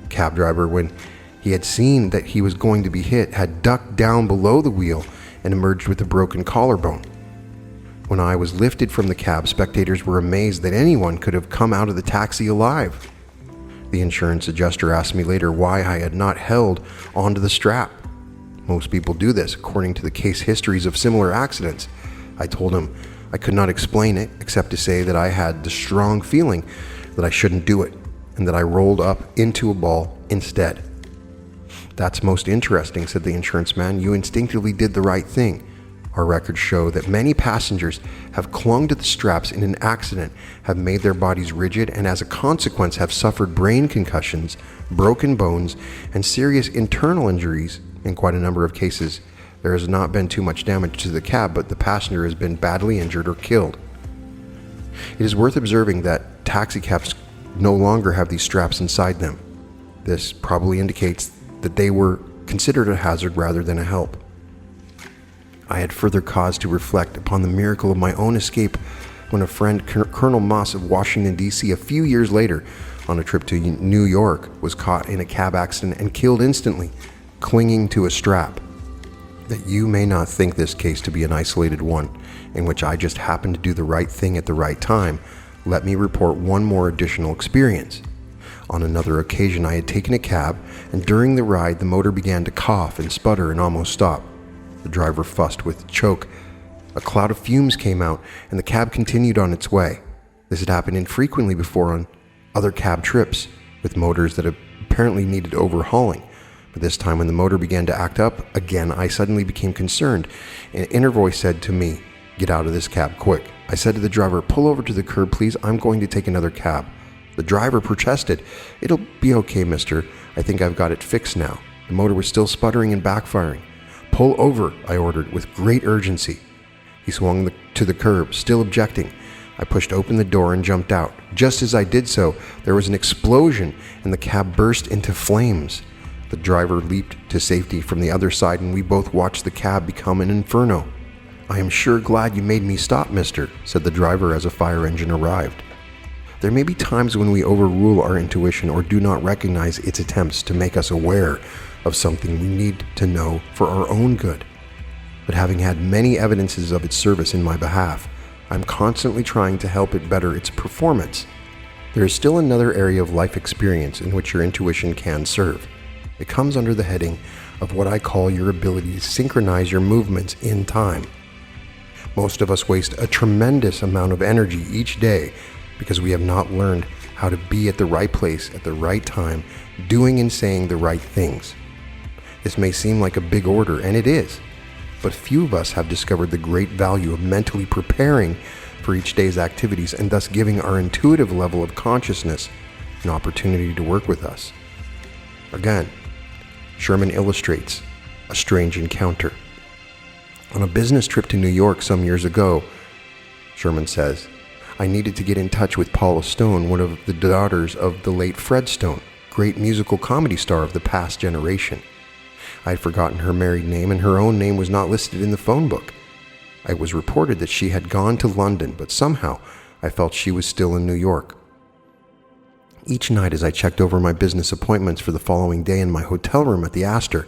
The cab driver, when he had seen that he was going to be hit, had ducked down below the wheel and emerged with a broken collarbone. When I was lifted from the cab, spectators were amazed that anyone could have come out of the taxi alive. The insurance adjuster asked me later why I had not held onto the strap. Most people do this, according to the case histories of similar accidents. I told him I could not explain it, except to say that I had the strong feeling that I shouldn't do it, and that I rolled up into a ball instead. "That's most interesting," said the insurance man. "You instinctively did the right thing. Our records show that many passengers have clung to the straps in an accident, have made their bodies rigid, and as a consequence have suffered brain concussions, broken bones, and serious internal injuries. In quite a number of cases, there has not been too much damage to the cab, but the passenger has been badly injured or killed." It is worth observing that taxicabs no longer have these straps inside them. This probably indicates that they were considered a hazard rather than a help. I had further cause to reflect upon the miracle of my own escape when a friend, Colonel Moss of Washington, D.C., a few years later, on a trip to New York, was caught in a cab accident and killed instantly, clinging to a strap. That you may not think this case to be an isolated one, in which I just happened to do the right thing at the right time, let me report one more additional experience. On another occasion, I had taken a cab, and during the ride, the motor began to cough and sputter and almost stop. The driver fussed with choke. A cloud of fumes came out, and the cab continued on its way. This had happened infrequently before on other cab trips, with motors that apparently needed overhauling. But this time, when the motor began to act up again, I suddenly became concerned. An inner voice said to me, "Get out of this cab, quick." I said to the driver, "Pull over to the curb, please. I'm going to take another cab." The driver protested. "It'll be okay, mister. I think I've got it fixed now." The motor was still sputtering and backfiring. "Pull over," I ordered with great urgency. He swung to the curb, still objecting. I pushed open the door and jumped out. Just as I did so, there was an explosion and the cab burst into flames. The driver leaped to safety from the other side and we both watched the cab become an inferno. "I am sure glad you made me stop, mister," said the driver as a fire engine arrived. There may be times when we overrule our intuition or do not recognize its attempts to make us aware of something we need to know for our own good. But having had many evidences of its service in my behalf, I'm constantly trying to help it better its performance. There is still another area of life experience in which your intuition can serve. It comes under the heading of what I call your ability to synchronize your movements in time. Most of us waste a tremendous amount of energy each day because we have not learned how to be at the right place at the right time, doing and saying the right things. This may seem like a big order, and it is, but few of us have discovered the great value of mentally preparing for each day's activities and thus giving our intuitive level of consciousness an opportunity to work with us. Again, Sherman illustrates a strange encounter. On a business trip to New York some years ago, Sherman says, I needed to get in touch with Paula Stone, one of the daughters of the late Fred Stone, great musical comedy star of the past generation. I had forgotten her married name, and her own name was not listed in the phone book. It was reported that she had gone to London, but somehow I felt she was still in New York. Each night as I checked over my business appointments for the following day in my hotel room at the Astor,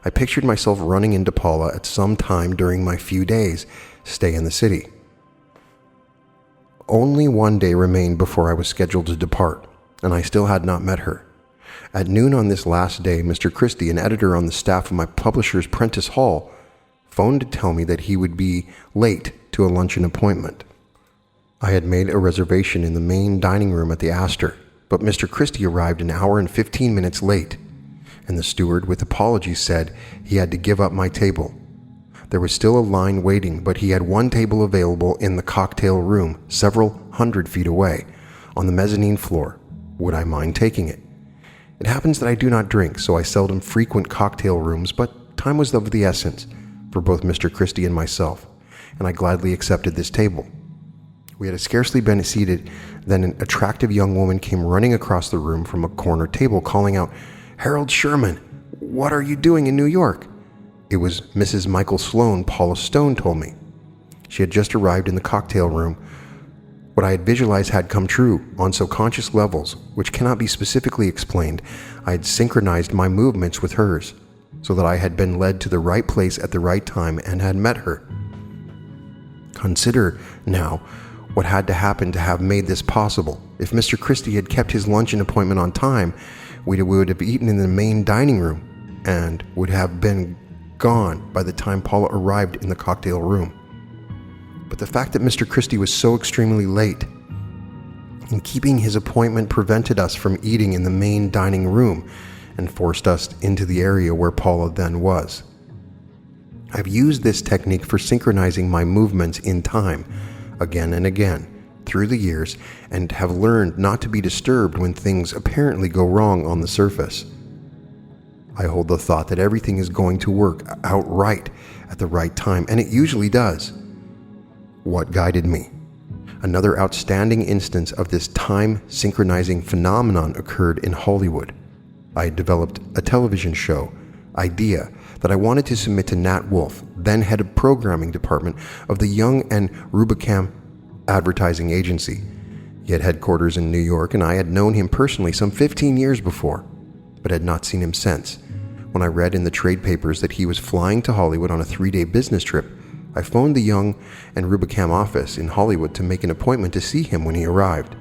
I pictured myself running into Paula at some time during my few days stay in the city. Only one day remained before I was scheduled to depart, and I still had not met her. At noon on this last day, Mr. Christie, an editor on the staff of my publisher's Prentice Hall, phoned to tell me that he would be late to a luncheon appointment. I had made a reservation in the main dining room at the Astor, but Mr. Christie arrived an hour and 15 minutes late, and the steward, with apologies, said he had to give up my table. There was still a line waiting, but he had one table available in the cocktail room, several hundred feet away, on the mezzanine floor. Would I mind taking it? It happens that I do not drink, so I seldom frequent cocktail rooms, but time was of the essence for both Mr. Christie and myself, and I gladly accepted this table. We had scarcely been seated, then an attractive young woman came running across the room from a corner table, calling out, "Harold Sherman, what are you doing in New York?" It was Mrs. Michael Sloane, Paula Stone told me. She had just arrived in the cocktail room. What I had visualized had come true on subconscious levels, which cannot be specifically explained. I had synchronized my movements with hers, so that I had been led to the right place at the right time and had met her. Consider, now, what had to happen to have made this possible. If Mr. Christie had kept his luncheon appointment on time, we would have eaten in the main dining room and would have been gone by the time Paula arrived in the cocktail room. But the fact that Mr. Christie was so extremely late in keeping his appointment prevented us from eating in the main dining room and forced us into the area where Paula then was. I've used this technique for synchronizing my movements in time again and again through the years and have learned not to be disturbed when things apparently go wrong on the surface. I hold the thought that everything is going to work out right at the right time, and it usually does. What guided me? Another outstanding instance of this time synchronizing phenomenon occurred in Hollywood. I had developed a television show idea that I wanted to submit to Nat Wolff, then head of programming department of the Young and Rubicam advertising agency. He had headquarters in New York, and I had known him personally some 15 years before, but had not seen him since. When I read in the trade papers that he was flying to Hollywood on a 3-day business trip, I phoned the Young and Rubicam office in Hollywood to make an appointment to see him when he arrived.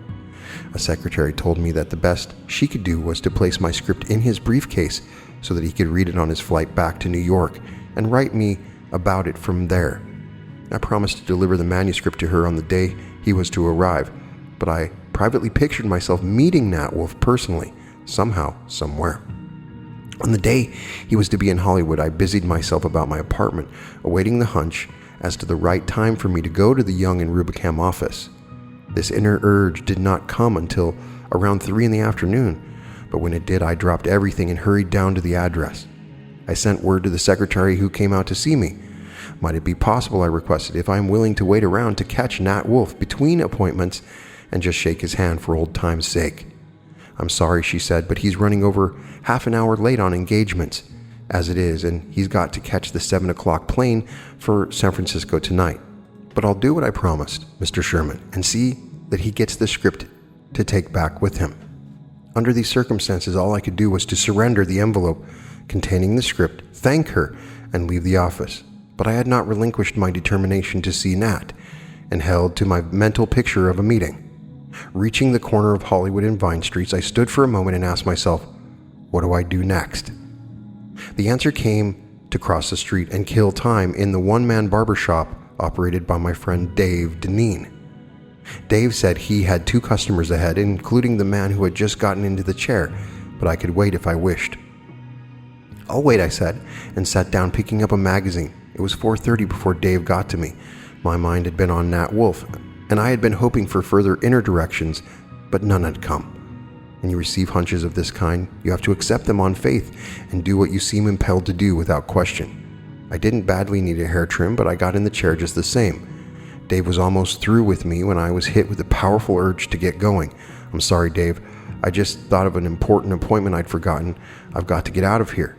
A secretary told me that the best she could do was to place my script in his briefcase so that he could read it on his flight back to New York and write me about it from there. I promised to deliver the manuscript to her on the day he was to arrive, but I privately pictured myself meeting Nat Wolff personally, somehow, somewhere. On the day he was to be in Hollywood, I busied myself about my apartment, awaiting the hunch as to the right time for me to go to the Young and Rubicam office. This inner urge did not come until around 3 in the afternoon, but when it did, I dropped everything and hurried down to the address. I sent word to the secretary who came out to see me. Might it be possible, I requested, if I am willing to wait around to catch Nat Wolf between appointments and just shake his hand for old time's sake? I'm sorry, she said, but he's running over half an hour late on engagements as it is, and he's got to catch the 7 o'clock plane for San Francisco tonight. But I'll do what I promised, Mr. Sherman, and see that he gets the script to take back with him. Under these circumstances, all I could do was to surrender the envelope containing the script, thank her, and leave the office. But I had not relinquished my determination to see Nat, and held to my mental picture of a meeting. Reaching the corner of Hollywood and Vine Streets, I stood for a moment and asked myself, what do I do next? The answer came to cross the street and kill time in the one-man barbershop operated by my friend Dave Deneen. Dave said he had 2 customers ahead, including the man who had just gotten into the chair, but I could wait if I wished. I'll wait, I said, and sat down picking up a magazine. It was 4:30 before Dave got to me. My mind had been on Nat Wolf, and I had been hoping for further inner directions, but none had come. When you receive hunches of this kind, you have to accept them on faith and do what you seem impelled to do without question. I didn't badly need a hair trim, but I got in the chair just the same. Dave was almost through with me when I was hit with a powerful urge to get going. I'm sorry, Dave. I just thought of an important appointment I'd forgotten. I've got to get out of here.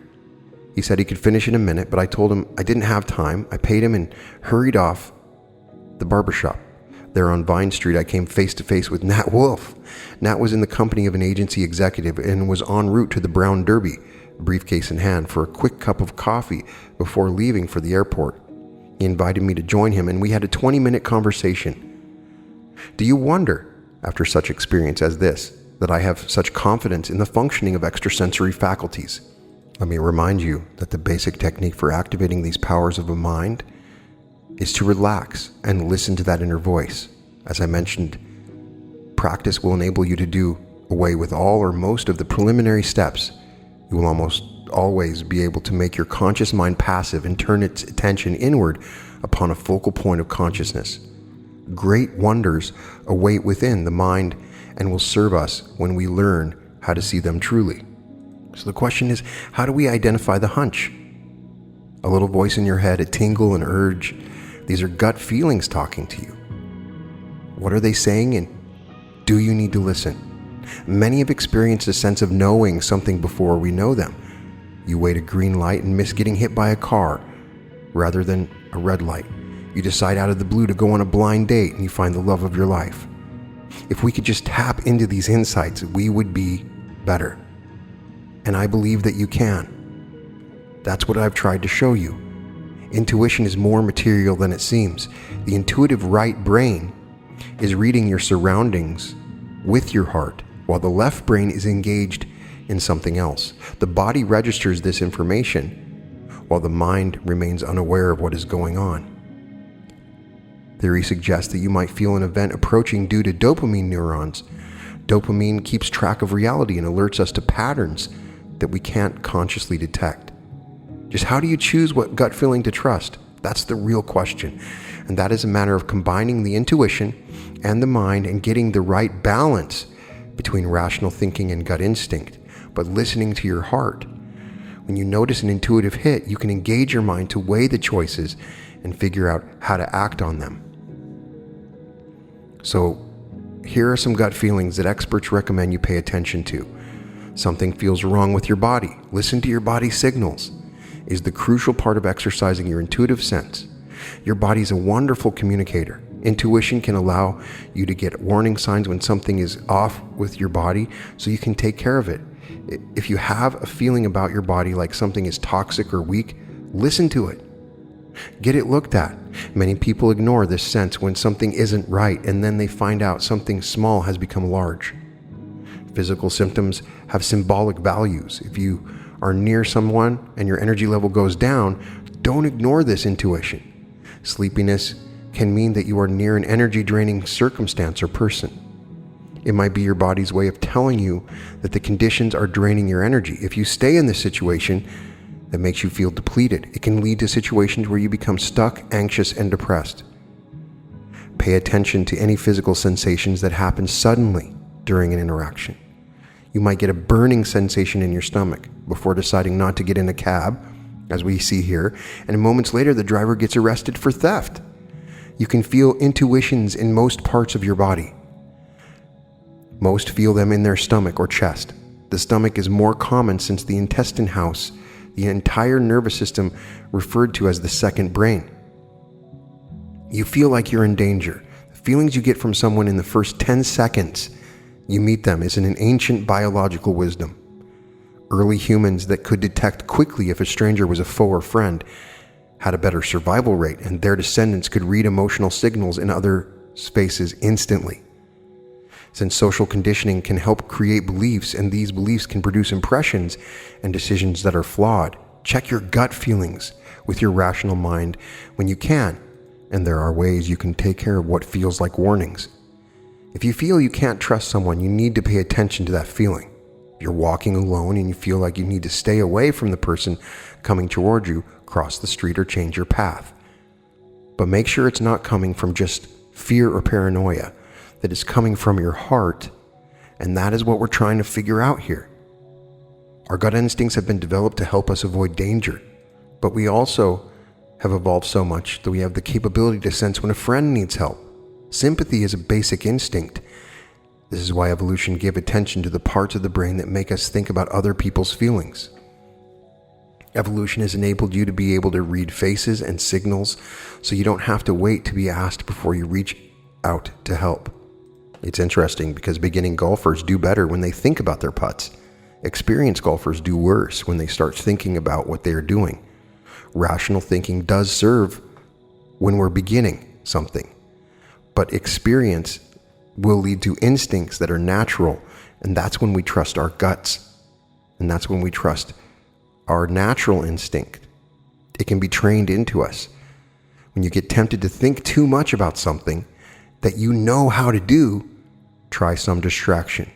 He said he could finish in a minute, but I told him I didn't have time. I paid him and hurried off the barbershop. There on Vine Street, I came face to face with Nat Wolf. Nat was in the company of an agency executive and was en route to the Brown Derby, briefcase in hand, for a quick cup of coffee before leaving for the airport. He invited me to join him, and we had a 20-minute conversation. Do you wonder, after such experience as this, that I have such confidence in the functioning of extrasensory faculties? Let me remind you that the basic technique for activating these powers of a mind is to relax and listen to that inner voice. As I mentioned, practice will enable you to do away with all or most of the preliminary steps. You will almost always be able to make your conscious mind passive and turn its attention inward upon a focal point of consciousness. Great wonders await within the mind and will serve us when we learn how to see them truly. So the question is, how do we identify the hunch? A little voice in your head, a tingle, an urge. These are gut feelings talking to you. What are they saying, and do you need to listen? Many have experienced a sense of knowing something before we know them. You wait a green light and miss getting hit by a car rather than a red light. You decide out of the blue to go on a blind date and you find the love of your life. If we could just tap into these insights, we would be better. And I believe that you can. That's what I've tried to show you. Intuition is more material than it seems. The intuitive right brain is reading your surroundings with your heart, while the left brain is engaged in something else. The body registers this information, while the mind remains unaware of what is going on. Theory suggests that you might feel an event approaching due to dopamine neurons. Dopamine keeps track of reality and alerts us to patterns that we can't consciously detect. Just how do you choose what gut feeling to trust? That's the real question. And that is a matter of combining the intuition and the mind and getting the right balance between rational thinking and gut instinct, but listening to your heart. When you notice an intuitive hit, you can engage your mind to weigh the choices and figure out how to act on them. So here are some gut feelings that experts recommend you pay attention to. Something feels wrong with your body. Listen to your body's signals. Is the crucial part of exercising your intuitive sense. Your body is a wonderful communicator. Intuition can allow you to get warning signs when something is off with your body so you can take care of it. If you have a feeling about your body like something is toxic or weak, listen to it. Get it looked at. Many people ignore this sense when something isn't right, and then they find out something small has become large. Physical symptoms have symbolic values. If you are near someone and your energy level goes down, don't ignore this intuition. Sleepiness can mean that you are near an energy-draining circumstance or person. It might be your body's way of telling you that the conditions are draining your energy. If you stay in this situation that makes you feel depleted, it can lead to situations where you become stuck, anxious, and depressed. Pay attention to any physical sensations that happen suddenly during an interaction. You might get a burning sensation in your stomach before deciding not to get in a cab as we see here, and moments later the driver gets arrested for theft. You can feel intuitions in most parts of your body. Most feel them in their stomach or chest. The stomach is more common since the intestine house, the entire nervous system referred to as the second brain. You feel like you're in danger. The feelings you get from someone in the first 10 seconds you meet them is an ancient biological wisdom. Early humans that could detect quickly if a stranger was a foe or friend had a better survival rate, and their descendants could read emotional signals in other spaces instantly. Since social conditioning can help create beliefs, and these beliefs can produce impressions and decisions that are flawed, check your gut feelings with your rational mind when you can, and there are ways you can take care of what feels like warnings. If you feel you can't trust someone, you need to pay attention to that feeling. If you're walking alone and you feel like you need to stay away from the person coming toward you, cross the street or change your path. But make sure it's not coming from just fear or paranoia, that is coming from your heart, and that is what we're trying to figure out here. Our gut instincts have been developed to help us avoid danger, but we also have evolved so much that we have the capability to sense when a friend needs help. Sympathy is a basic instinct. This is why evolution gave attention to the parts of the brain that make us think about other people's feelings. Evolution has enabled you to be able to read faces and signals, so you don't have to wait to be asked before you reach out to help. It's interesting because beginning golfers do better when they think about their putts. Experienced golfers do worse when they start thinking about what they are doing. Rational thinking does serve when we're beginning something, but experience will lead to instincts that are natural, and that's when we trust our guts, and that's when we trust our natural instinct. It can be trained into us. When you get tempted to think too much about something that you know how to do, try some distraction.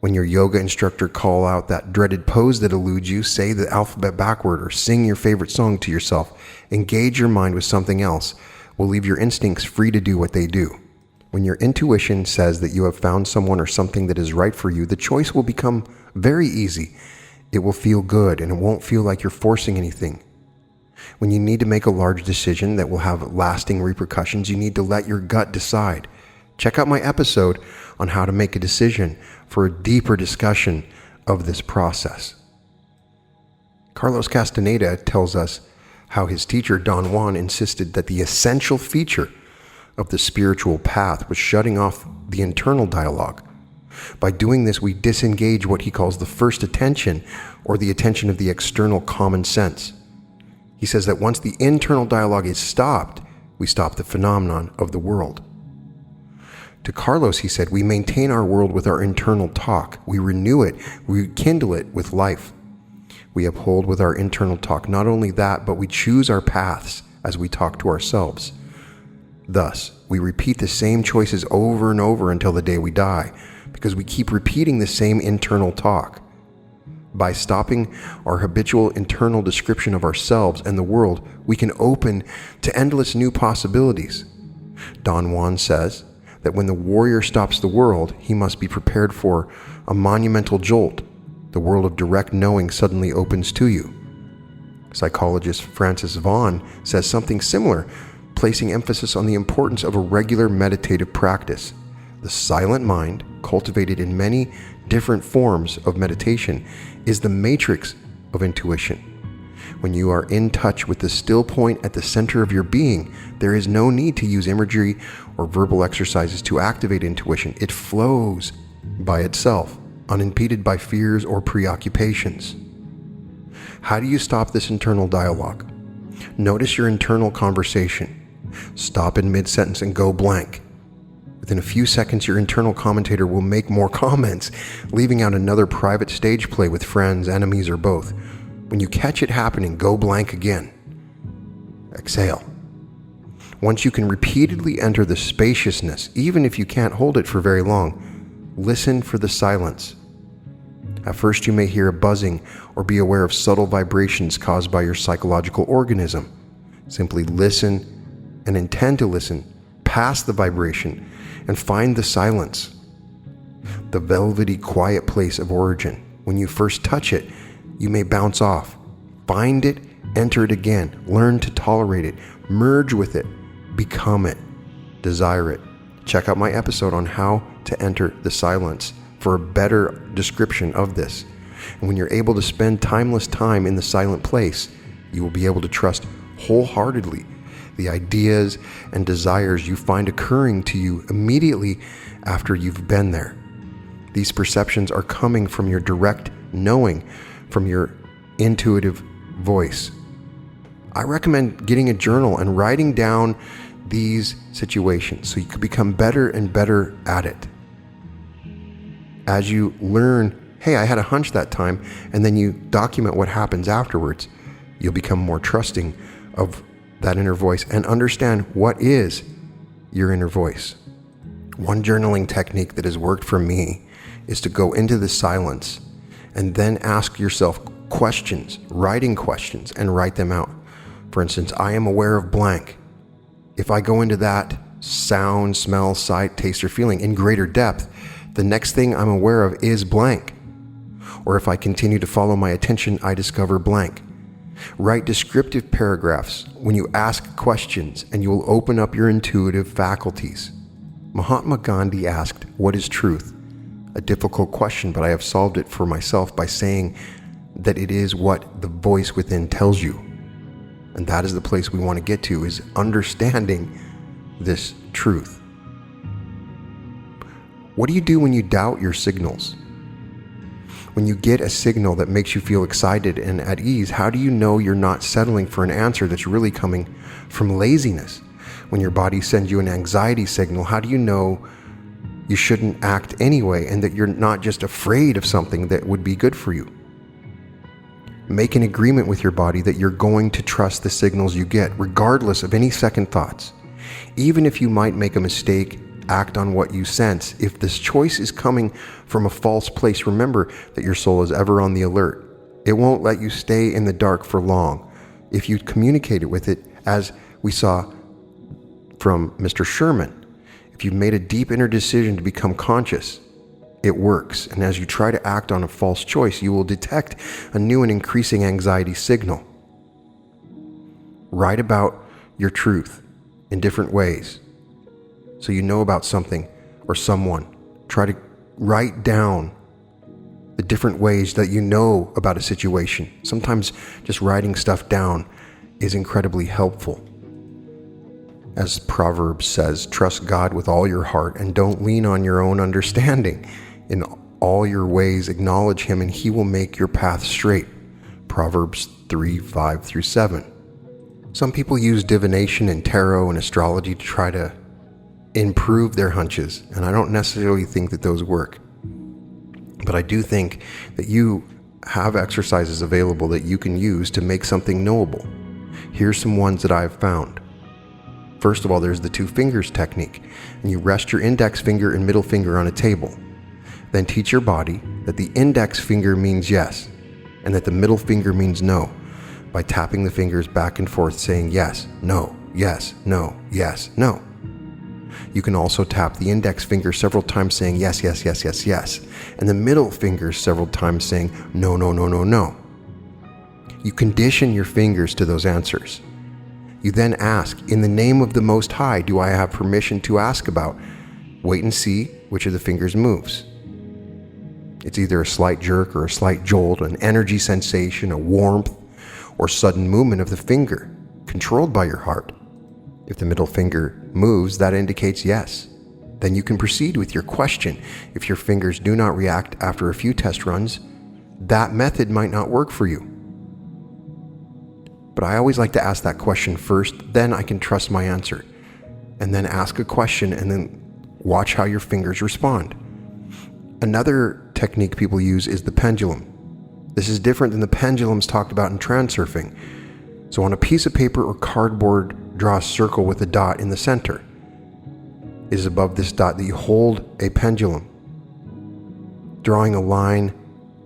When your yoga instructor call out that dreaded pose that eludes you, say the alphabet backward or sing your favorite song to yourself. Engage your mind with something else will leave your instincts free to do what they do. When your intuition says that you have found someone or something that is right for you, the choice will become very easy. It will feel good, and it won't feel like you're forcing anything. When you need to make a large decision that will have lasting repercussions, you need to let your gut decide. Check out my episode on how to make a decision for a deeper discussion of this process. Carlos Castaneda tells us how his teacher Don Juan insisted that the essential feature of the spiritual path was shutting off the internal dialogue. By doing this, we disengage what he calls the first attention, or the attention of the external common sense. He says that once the internal dialogue is stopped, we stop the phenomenon of the world. To Carlos, he said, we maintain our world with our internal talk. We renew it, we rekindle it with life. We uphold with our internal talk. Not only that, but we choose our paths as we talk to ourselves. Thus, we repeat the same choices over and over until the day we die, because we keep repeating the same internal talk. By stopping our habitual internal description of ourselves and the world, we can open to endless new possibilities. Don Juan says that when the warrior stops the world, he must be prepared for a monumental jolt. The world of direct knowing suddenly opens to you. Psychologist Francis Vaughan says something similar, placing emphasis on the importance of a regular meditative practice. The silent mind, cultivated in many different forms of meditation, is the matrix of intuition. When you are in touch with the still point at the center of your being, there is no need to use imagery or verbal exercises to activate intuition. It flows by itself, unimpeded by fears or preoccupations. How do you stop this internal dialogue? Notice your internal conversation. Stop in mid-sentence and go blank. Within a few seconds, your internal commentator will make more comments, leaving out another private stage play with friends, enemies, or both. When you catch it happening, go blank again. Exhale. Once you can repeatedly enter the spaciousness, even if you can't hold it for very long, listen for the silence. At first, you may hear a buzzing or be aware of subtle vibrations caused by your psychological organism. Simply listen and intend to listen past the vibration and find the silence, the velvety quiet place of origin. When you first touch it, you may bounce off, Find it, enter it again, learn to tolerate it, merge with it, become it, desire it. Check out my episode on how to enter the silence for a better description of this. And when you're able to spend timeless time in the silent place, you will be able to trust wholeheartedly the ideas and desires you find occurring to you immediately after you've been there. These perceptions are coming from your direct knowing, from your intuitive voice. I recommend getting a journal and writing down these situations so you can become better and better at it. As you learn, hey, I had a hunch that time, and then you document what happens afterwards, you'll become more trusting of that inner voice and understand what is your inner voice. One journaling technique that has worked for me is to go into the silence and then ask yourself questions, writing questions, and write them out. For instance, I am aware of blank. If I go into that sound, smell, sight, taste, or feeling in greater depth, the next thing I'm aware of is blank. Or if I continue to follow my attention, I discover blank. Write descriptive paragraphs when you ask questions, and you will open up your intuitive faculties. Mahatma Gandhi asked, "What is truth?" A difficult question, but I have solved it for myself by saying that it is what the voice within tells you. And that is the place we want to get to, is understanding this truth. What do you do when you doubt your signals? When you get a signal that makes you feel excited and at ease, how do you know you're not settling for an answer that's really coming from laziness? When your body sends you an anxiety signal, how do you know you shouldn't act anyway and that you're not just afraid of something that would be good for you? Make an agreement with your body that you're going to trust the signals you get, regardless of any second thoughts. Even if you might make a mistake, act on what you sense. If this choice is coming from a false place, remember that your soul is ever on the alert. It won't let you stay in the dark for long. If you communicate it with it, as we saw from Mr. Sherman, if you've made a deep inner decision to become conscious, it works. And as you try to act on a false choice, you will detect a new and increasing anxiety signal. Write about your truth in different ways so you know about something or someone. Try to write down the different ways that you know about a situation. Sometimes just writing stuff down is incredibly helpful. As Proverbs says, trust God with all your heart and don't lean on your own understanding. In all your ways, acknowledge Him, and He will make your path straight. Proverbs 3:5-7. Some people use divination and tarot and astrology to try to improve their hunches, and I don't necessarily think that those work. But I do think that you have exercises available that you can use to make something knowable. Here's some ones that I've found. First of all, there's the 2 fingers technique, and you rest your index finger and middle finger on a table. Then teach your body that the index finger means yes, and that the middle finger means no, by tapping the fingers back and forth saying yes, no, yes, no, yes, no. You can also tap the index finger several times saying yes, yes, yes, yes, yes, and the middle finger several times saying no, no, no, no, no. You condition your fingers to those answers. You then ask, in the name of the Most High, do I have permission to ask about? Wait and see which of the fingers moves. It's either a slight jerk or a slight jolt, an energy sensation, a warmth, or sudden movement of the finger, controlled by your heart. If the middle finger moves, that indicates yes. Then you can proceed with your question. If your fingers do not react after a few test runs, that method might not work for you. But I always like to ask that question first, then I can trust my answer. And then ask a question and then watch how your fingers respond. Another technique people use is the pendulum. This is different than the pendulums talked about in transurfing. So on a piece of paper or cardboard, draw a circle with a dot in the center. It is above this dot that you hold a pendulum. Drawing a line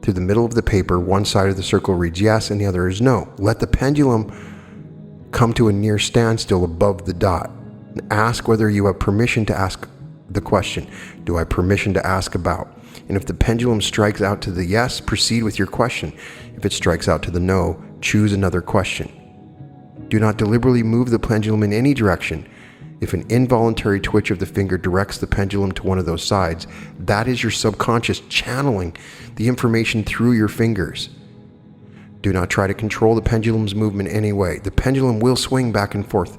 through the middle of the paper, one side of the circle reads yes and the other is no. Let the pendulum come to a near standstill above the dot. And ask whether you have permission to ask the question. Do I have permission to ask about? And if the pendulum strikes out to the yes, proceed with your question. If it strikes out to the no, choose another question. Do not deliberately move the pendulum in any direction. If an involuntary twitch of the finger directs the pendulum to one of those sides, that is your subconscious channeling the information through your fingers. Do not try to control the pendulum's movement in any way. The pendulum will swing back and forth,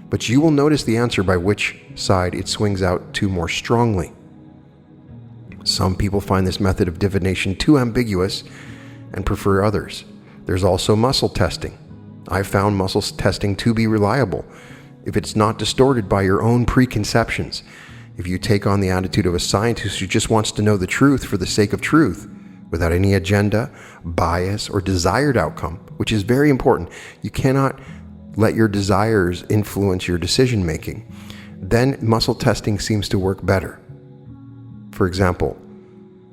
but you will notice the answer by which side it swings out to more strongly. Some people find this method of divination too ambiguous and prefer others. There's also muscle testing. I've found muscle testing to be reliable if it's not distorted by your own preconceptions. If you take on the attitude of a scientist who just wants to know the truth for the sake of truth, without any agenda, bias, or desired outcome, which is very important. You cannot let your desires influence your decision making. Then muscle testing seems to work better. For example,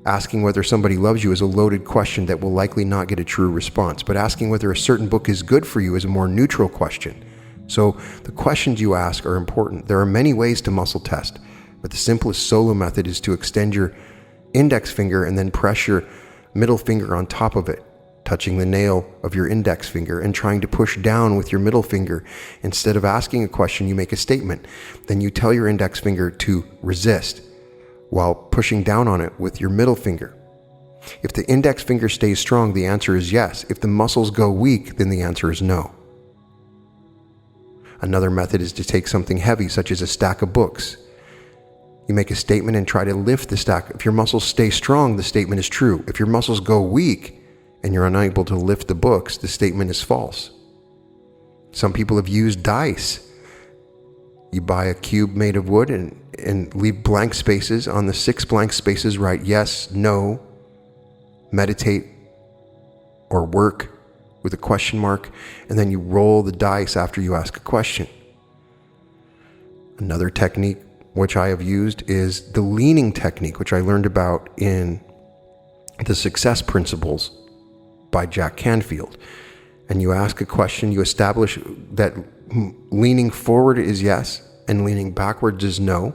asking whether somebody loves you is a loaded question that will likely not get a true response, but asking whether a certain book is good for you is a more neutral question. So the questions you ask are important. There are many ways to muscle test, but the simplest solo method is to extend your index finger and then press your middle finger on top of it, touching the nail of your index finger and trying to push down with your middle finger. Instead of asking a question, you make a statement. Then you tell your index finger to resist while pushing down on it with your middle finger. If the index finger stays strong, the answer is yes. If the muscles go weak, then the answer is no. Another method is to take something heavy, such as a stack of books. You make a statement and try to lift the stack. If your muscles stay strong, the statement is true. If your muscles go weak and you're unable to lift the books, the statement is false. Some people have used dice. You buy a cube made of wood and leave blank spaces. On the 6 blank spaces, write yes, no, meditate, or work with a question mark, and then you roll the dice after you ask a question. Another technique which I have used is the leaning technique, which I learned about in The Success Principles by Jack Canfield. And you ask a question, you establish that leaning forward is yes and leaning backwards is no.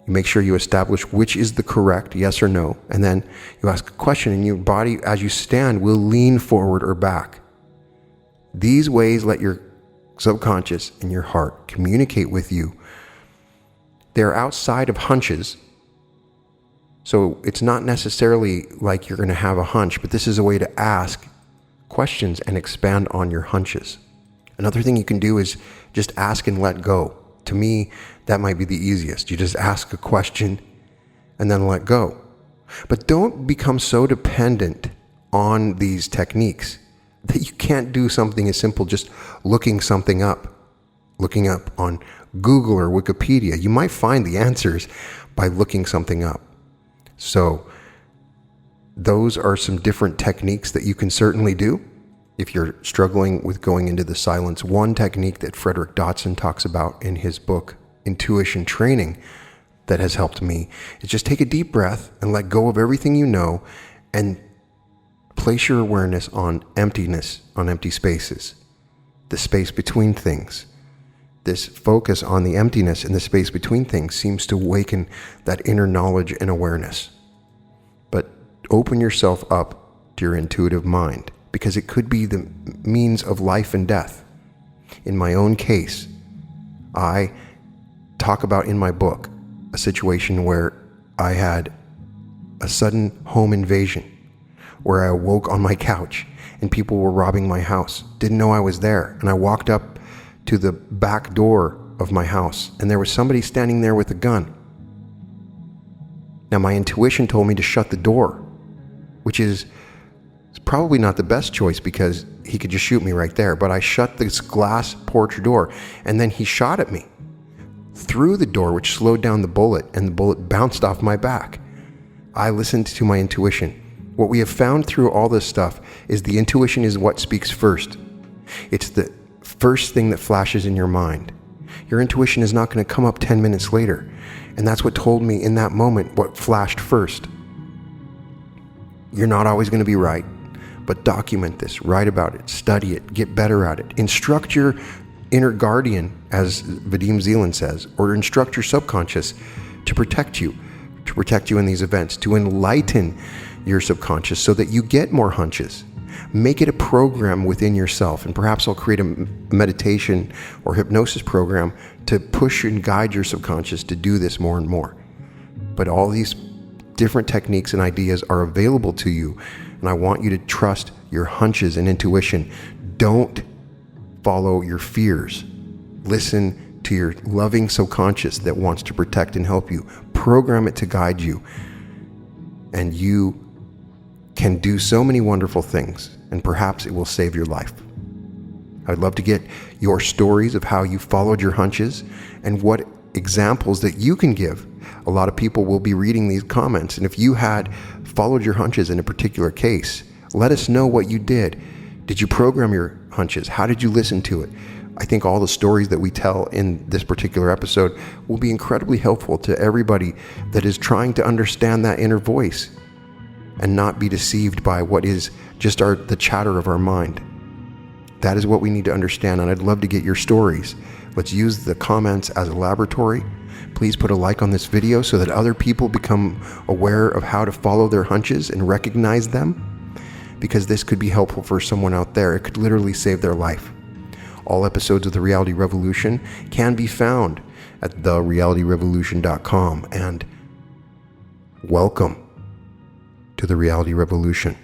You make sure you establish which is the correct yes or no, and then you ask a question, and your body, as you stand, will lean forward or back. These ways let your subconscious and your heart communicate with you. They're outside of hunches, so it's not necessarily like you're going to have a hunch, but this is a way to ask questions and expand on your hunches. Another thing you can do is just ask and let go. To me, that might be the easiest. You just ask a question and then let go. But don't become so dependent on these techniques that you can't do something as simple just looking something up. Looking up on Google or Wikipedia. You might find the answers by looking something up. So those are some different techniques that you can certainly do. If you're struggling with going into the silence, one technique that Frederick Dotson talks about in his book, Intuition Training, that has helped me is just take a deep breath and let go of everything you know and place your awareness on emptiness, on empty spaces, the space between things. This focus on the emptiness and the space between things seems to awaken that inner knowledge and awareness. But open yourself up to your intuitive mind, because it could be the means of life and death. In my own case, I talk about in my book a situation where I had a sudden home invasion, where I awoke on my couch and people were robbing my house. Didn't know I was there. And I walked up to the back door of my house and there was somebody standing there with a gun. Now my intuition told me to shut the door, which is probably not the best choice because he could just shoot me right there. But I shut this glass porch door and then he shot at me through the door, which slowed down the bullet, and the bullet bounced off my back. I listened to my intuition. What we have found through all this stuff is the intuition is what speaks first. It's the first thing that flashes in your mind. Your intuition is not going to come up 10 minutes later. And that's what told me in that moment what flashed first. You're not always going to be right, but document this, write about it, study it, get better at it. Instruct your inner guardian, as Vadim Zeland says, or instruct your subconscious to protect you in these events, to enlighten your subconscious so that you get more hunches. Make it a program within yourself, and perhaps I'll create a meditation or hypnosis program to push and guide your subconscious to do this more and more. But all these different techniques and ideas are available to you, and I want you to trust your hunches and intuition. Don't follow your fears. Listen to your loving subconscious that wants to protect and help you. Program it to guide you, and you can do so many wonderful things, and perhaps it will save your life. I'd love to get your stories of how you followed your hunches and what examples that you can give. A lot of people will be reading these comments, and if you had followed your hunches in a particular case, let us know what you did. Did you program your hunches? How did you listen to it? I think all the stories that we tell in this particular episode will be incredibly helpful to everybody that is trying to understand that inner voice and not be deceived by what is just the chatter of our mind. That is what we need to understand, and I'd love to get your stories. Let's use the comments as a laboratory. Please put a like on this video so that other people become aware of how to follow their hunches and recognize them, because this could be helpful for someone out there. It could literally save their life. All episodes of The Reality Revolution can be found at therealityrevolution.com, and welcome to The Reality Revolution.